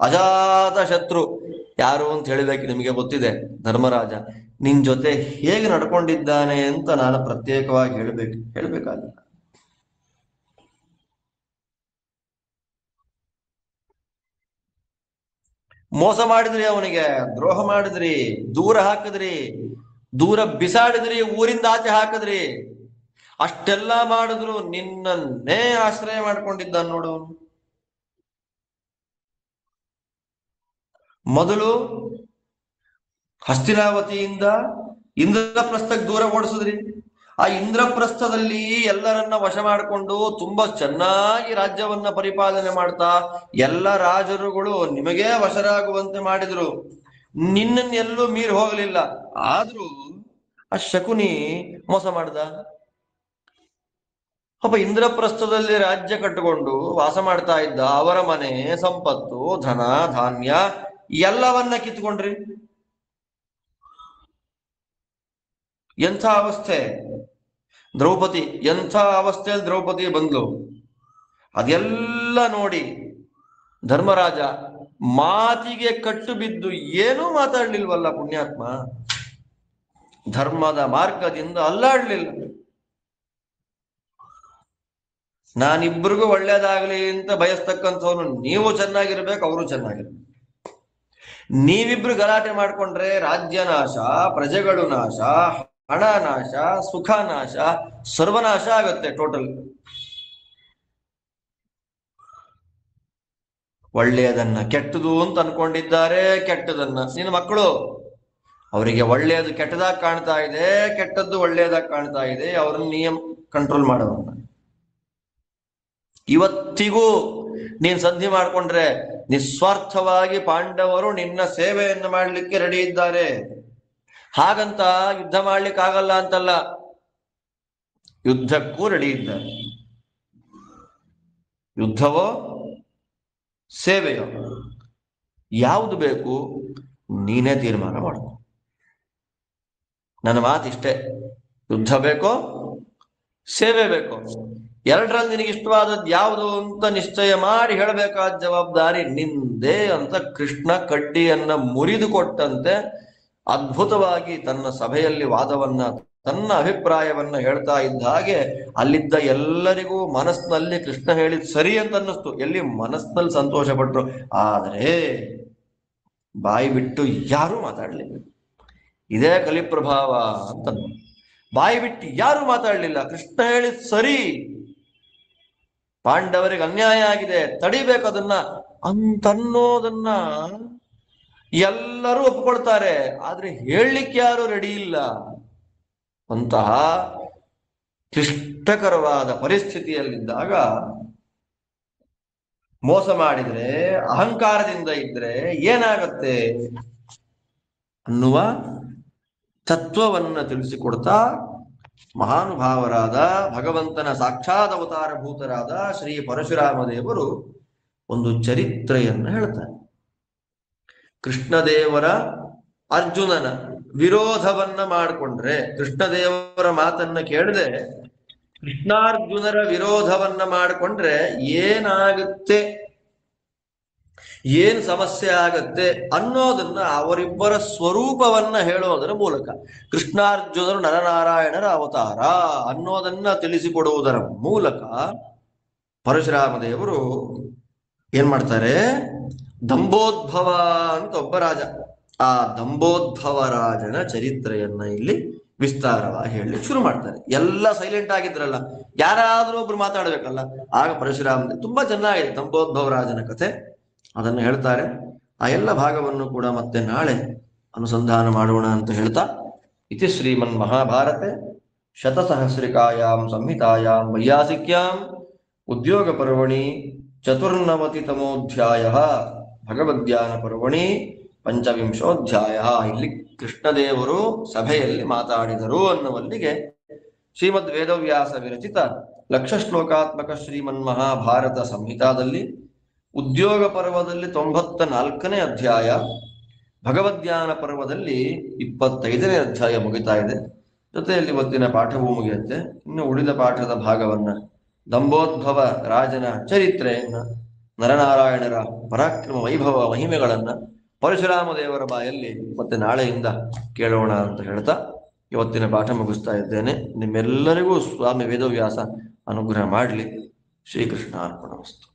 ಅಜಾತ ಶತ್ರು ಯಾರು ಅಂತ ಹೇಳಬೇಕು, ನಿಮಗೆ ಗೊತ್ತಿದೆ. ಧರ್ಮರಾಜ ನಿನ್ ಜೊತೆ ಹೇಗೆ ನಡ್ಕೊಂಡಿದ್ದಾನೆ ಅಂತ ನಾನು ಪ್ರತ್ಯೇಕವಾಗಿ ಹೇಳ್ಬೇಕಾಗಿಲ್ಲ. ಮೋಸ ಮಾಡಿದ್ರಿ, ಅವನಿಗೆ ದ್ರೋಹ ಮಾಡಿದ್ರಿ, ದೂರ ಹಾಕಿದ್ರಿ, ದೂರ ಬಿಸಾಡಿದ್ರಿ, ಊರಿಂದ ಆಚೆ ಹಾಕಿದ್ರಿ. ಅಷ್ಟೆಲ್ಲ ಮಾಡಿದ್ರು ನಿನ್ನನ್ನೇ ಆಶ್ರಯ ಮಾಡ್ಕೊಂಡಿದ್ದ ನೋಡು. ಮೊದಲು ಹಸ್ತಿನಾವತಿಯಿಂದ ಇಂದ್ರಪ್ರಸ್ಥಕ್ಕೆ ದೂರ ಓಡಿಸಿದ್ರಿ. ಆ ಇಂದ್ರಪ್ರಸ್ಥದಲ್ಲಿ ಎಲ್ಲರನ್ನ ವಶ ಮಾಡಿಕೊಂಡು ತುಂಬಾ ಚೆನ್ನಾಗಿ ರಾಜ್ಯವನ್ನ ಪರಿಪಾಲನೆ ಮಾಡ್ತಾ ಎಲ್ಲ ರಾಜರುಗಳು ನಿಮಗೇ ವಶರಾಗುವಂತೆ ಮಾಡಿದ್ರು. ನಿನ್ನನ್ನೆಲ್ಲೂ ಮೀರಿ ಹೋಗಲಿಲ್ಲ. ಆದ್ರೂ ಆ ಶಕುನಿ ಮೋಸ ಮಾಡ್ದ. ಒಬ್ಬ ಇಂದ್ರಪ್ರಸ್ಥದಲ್ಲಿ ರಾಜ್ಯ ಕಟ್ಟಿಕೊಂಡು ವಾಸ ಮಾಡ್ತಾ ಇದ್ದ ಅವರ ಮನೆ ಸಂಪತ್ತು, ಧನ ಧಾನ್ಯ ಎಲ್ಲವನ್ನ ಕಿತ್ಕೊಂಡ್ರಿ. ಎಂಥ ಅವಸ್ಥೆ ದ್ರೌಪದಿ, ಎಂಥ ಅವಸ್ಥೆಯಲ್ಲಿ ದ್ರೌಪದಿ ಬಂದ್ಲು. ಅದೆಲ್ಲ ನೋಡಿ ಧರ್ಮರಾಜ ಮಾತಿಗೆ ಕಟ್ಟು ಬಿದ್ದು ಏನೂ ಮಾತಾಡ್ಲಿಲ್ವಲ್ಲ ಪುಣ್ಯಾತ್ಮ. ಧರ್ಮದ ಮಾರ್ಗದಿಂದ ಅಲ್ಲಾಡ್ಲಿಲ್ಲ. ನಾನಿಬ್ರಿಗೂ ಒಳ್ಳೇದಾಗ್ಲಿ ಅಂತ ಬಯಸ್ತಕ್ಕಂಥವ್ರು ನೀವು ಚೆನ್ನಾಗಿರ್ಬೇಕು, ಅವರು ಚೆನ್ನಾಗಿರ್ಬೇಕು. ನೀವಿಬ್ರು ಗಲಾಟೆ ಮಾಡ್ಕೊಂಡ್ರೆ ರಾಜ್ಯ ನಾಶ, ಪ್ರಜೆಗಳು ನಾಶ, ಹಣ ನಾಶ, ಸುಖ ನಾಶ, ಸರ್ವನಾಶ ಆಗತ್ತೆ ಟೋಟಲ್. ಒಳ್ಳೆಯದನ್ನ ಕೆಟ್ಟದು ಅಂತ ಅನ್ಕೊಂಡಿದ್ದಾರೆ, ಕೆಟ್ಟದನ್ನ ನಿನ್ನ ಮಕ್ಕಳು ಅವರಿಗೆ ಒಳ್ಳೆಯದು ಕೆಟ್ಟದಾಗಿ ಕಾಣ್ತಾ ಇದೆ, ಕೆಟ್ಟದ್ದು ಒಳ್ಳೆಯದಾಗಿ ಕಾಣ್ತಾ ಇದೆ, ಅವ್ರನ್ನ ನಿಯಮ ಕಂಟ್ರೋಲ್ ಮಾಡೋವನ್ನ. ಇವತ್ತಿಗೂ ನೀನ್ ಸಂಧಿ ಮಾಡ್ಕೊಂಡ್ರೆ ನಿಸ್ವಾರ್ಥವಾಗಿ ಪಾಂಡವರು ನಿನ್ನ ಸೇವೆಯನ್ನು ಮಾಡ್ಲಿಕ್ಕೆ ರೆಡಿ ಇದ್ದಾರೆ. ಹಾಗಂತ ಯುದ್ಧ ಮಾಡ್ಲಿಕ್ಕೆ ಆಗಲ್ಲ ಅಂತಲ್ಲ, ಯುದ್ಧಕ್ಕೂ ರೆಡಿ ಇದ್ದಾರೆ. ಯುದ್ಧವೋ ಸೇವೆಯೋ ಯಾವುದು ಬೇಕು ನೀನೇ ತೀರ್ಮಾನ ಮಾಡ್ಕೊ. ನನ್ನ ಮಾತಿಷ್ಟೇ, ಯುದ್ಧ ಬೇಕೋ ಸೇವೆ ಬೇಕೋ, ಎರಡರಲ್ಲಿ ನಿನಗೆ ಇಷ್ಟವಾದದ್ದು ಯಾವುದು ಅಂತ ನಿಶ್ಚಯ ಮಾಡಿ ಹೇಳಬೇಕಾದ ಜವಾಬ್ದಾರಿ ನಿಂದೇ ಅಂತ ಕೃಷ್ಣ ಕಡ್ಡಿಯನ್ನ ಮುರಿದು ಕೊಟ್ಟಂತೆ ಅದ್ಭುತವಾಗಿ ತನ್ನ ಸಭೆಯಲ್ಲಿ ವಾದವನ್ನ, ತನ್ನ ಅಭಿಪ್ರಾಯವನ್ನ ಹೇಳ್ತಾ ಇದ್ದ ಹಾಗೆ ಅಲ್ಲಿದ್ದ ಎಲ್ಲರಿಗೂ ಮನಸ್ಸಿನಲ್ಲಿ ಕೃಷ್ಣ ಹೇಳಿದ್ ಸರಿ ಅಂತ ಅನ್ನಿಸ್ತು. ಎಲ್ಲಿ ಮನಸ್ಸಿನಲ್ಲಿ ಸಂತೋಷ ಪಟ್ರು. ಆದರೆ ಬಾಯಿ ಬಿಟ್ಟು ಯಾರೂ ಮಾತಾಡ್ಲಿಲ್ಲ. ಇದೇ ಕಲಿಪ್ರಭಾವ ಅಂತ. ಬಾಯಿ ಬಿಟ್ಟು ಯಾರು ಮಾತಾಡ್ಲಿಲ್ಲ. ಕೃಷ್ಣ ಹೇಳಿದ್ ಸರಿ, ಪಾಂಡವರಿಗೆ ಅನ್ಯಾಯ ಆಗಿದೆ, ತಡಿಬೇಕು ಅದನ್ನ ಅಂತನ್ನೋದನ್ನ ಎಲ್ಲರೂ ಒಪ್ಕೊಳ್ತಾರೆ. ಆದ್ರೆ ಹೇಳಲಿಕ್ಕೆ ಯಾರು ರೆಡಿ ಇಲ್ಲ. ಅಂತಹ ಕ್ಲಿಷ್ಟಕರವಾದ ಪರಿಸ್ಥಿತಿಯಲ್ಲಿದ್ದಾಗ ಮೋಸ ಮಾಡಿದ್ರೆ, ಅಹಂಕಾರದಿಂದ ಇದ್ರೆ ಏನಾಗತ್ತೆ ಅನ್ನುವ ತತ್ವವನ್ನ ತಿಳಿಸಿಕೊಡ್ತಾ ಮಹಾನುಭಾವರಾದ ಭಗವಂತನ ಸಾಕ್ಷಾತ್ ಅವತಾರಭೂತರಾದ ಶ್ರೀ ಪರಶುರಾಮ ದೇವರು ಒಂದು ಚರಿತ್ರೆಯನ್ನು ಹೇಳ್ತಾರೆ. ಕೃಷ್ಣದೇವರ ಅರ್ಜುನನ ವಿರೋಧವನ್ನ ಮಾಡಿಕೊಂಡ್ರೆ, ಕೃಷ್ಣದೇವರ ಮಾತನ್ನ ಕೇಳದೆ ಕೃಷ್ಣಾರ್ಜುನರ ವಿರೋಧವನ್ನ ಮಾಡಿಕೊಂಡ್ರೆ ಏನಾಗುತ್ತೆ, ಏನ್ ಸಮಸ್ಯೆ ಆಗತ್ತೆ ಅನ್ನೋದನ್ನ ಅವರಿಬ್ಬರ ಸ್ವರೂಪವನ್ನ ಹೇಳೋದರ ಮೂಲಕ, ಕೃಷ್ಣಾರ್ಜುನರು ನರನಾರಾಯಣರ ಅವತಾರ ಅನ್ನೋದನ್ನ ತಿಳಿಸಿಕೊಡುವುದರ ಮೂಲಕ ಪರಶುರಾಮ ದೇವರು ಏನ್ ಮಾಡ್ತಾರೆ, ದಂಬೋದ್ಭವ ಅಂತ ಒಬ್ಬ ರಾಜ, ಆ ದಂಬೋದ್ಭವ ರಾಜನ ಚರಿತ್ರೆಯನ್ನ ಇಲ್ಲಿ ವಿಸ್ತಾರವಾಗಿ ಹೇಳಿ ಶುರು ಮಾಡ್ತಾರೆ. ಎಲ್ಲ ಸೈಲೆಂಟ್ ಆಗಿದ್ರಲ್ಲ, ಯಾರಾದ್ರೂ ಒಬ್ರು ಮಾತಾಡ್ಬೇಕಲ್ಲ. ಆಗ ಪರಶುರಾಮ ತುಂಬಾ ಚೆನ್ನಾಗಿದೆ ತಂಬೋದ್ಭವರಾಜನ ಕಥೆ, ಅದನ್ನು ಹೇಳ್ತಾರೆ. ಆ ಎಲ್ಲ ಭಾಗವನ್ನು ಕೂಡ ಮತ್ತೆ ನಾಳೆ ಅನುಸಂಧಾನ ಮಾಡೋಣ ಅಂತ ಹೇಳ್ತಾ, ಇತಿ ಶ್ರೀಮನ್ ಮಹಾಭಾರತೆ ಶತಸಹಸ್ರಿಕಾಯಾಂ ಸಂಹಿತಾಯಾಂ ವೈಯಾಸಿಕ್ಯಾಂ ಉದ್ಯೋಗ ಪರ್ವಣಿ ಚತುರ್ನವತಿತಮೋಧ್ಯಾಯ ಭಗವದ್ಧ್ಯಾನ ಪರ್ವಣಿ ಪಂಚವಿಂಶೋಧ್ಯಾಯ. ಇಲ್ಲಿ ಕೃಷ್ಣದೇವರು ಸಭೆಯಲ್ಲಿ ಮಾತಾಡಿದರು ಅನ್ನುವಲ್ಲಿಗೆ ಶ್ರೀಮದ್ ವೇದವ್ಯಾಸ ವಿರಚಿತ ಲಕ್ಷ ಶ್ಲೋಕಾತ್ಮಕ ಶ್ರೀಮನ್ ಮಹಾಭಾರತ ಸಂಹಿತಾದಲ್ಲಿ ಉದ್ಯೋಗ ಪರ್ವದಲ್ಲಿ 94ನೇ ಅಧ್ಯಾಯ, ಭಗವದ್ಧ್ಯಾನ ಪರ್ವದಲ್ಲಿ 25ನೇ ಅಧ್ಯಾಯ ಮುಗಿತಾ ಇದೆ. ಜೊತೆಯಲ್ಲಿ ಇವತ್ತಿನ ಪಾಠವೂ ಮುಗಿಯುತ್ತೆ. ಇನ್ನು ಉಳಿದ ಪಾಠದ ಭಾಗವನ್ನ ದಂಬೋದ್ಭವ ರಾಜನ ಚರಿತ್ರೆಯನ್ನ, ನರನಾರಾಯಣರ ಪರಾಕ್ರಮ ವೈಭವ ಮಹಿಮೆಗಳನ್ನ ಪರಶುರಾಮ ದೇವರ ಬಾಯಲ್ಲಿ ಮತ್ತೆ ನಾಳೆಯಿಂದ ಕೇಳೋಣ ಅಂತ ಹೇಳ್ತಾ ಇವತ್ತಿನ ಪಾಠ ಮುಗಿಸ್ತಾ ಇದ್ದೇನೆ. ನಿಮ್ಮೆಲ್ಲರಿಗೂ ಸ್ವಾಮಿ ವೇದವ್ಯಾಸ ಅನುಗ್ರಹ ಮಾಡಲಿ. ಶ್ರೀಕೃಷ್ಣ ಅರ್ಪಣಮಸ್ತು.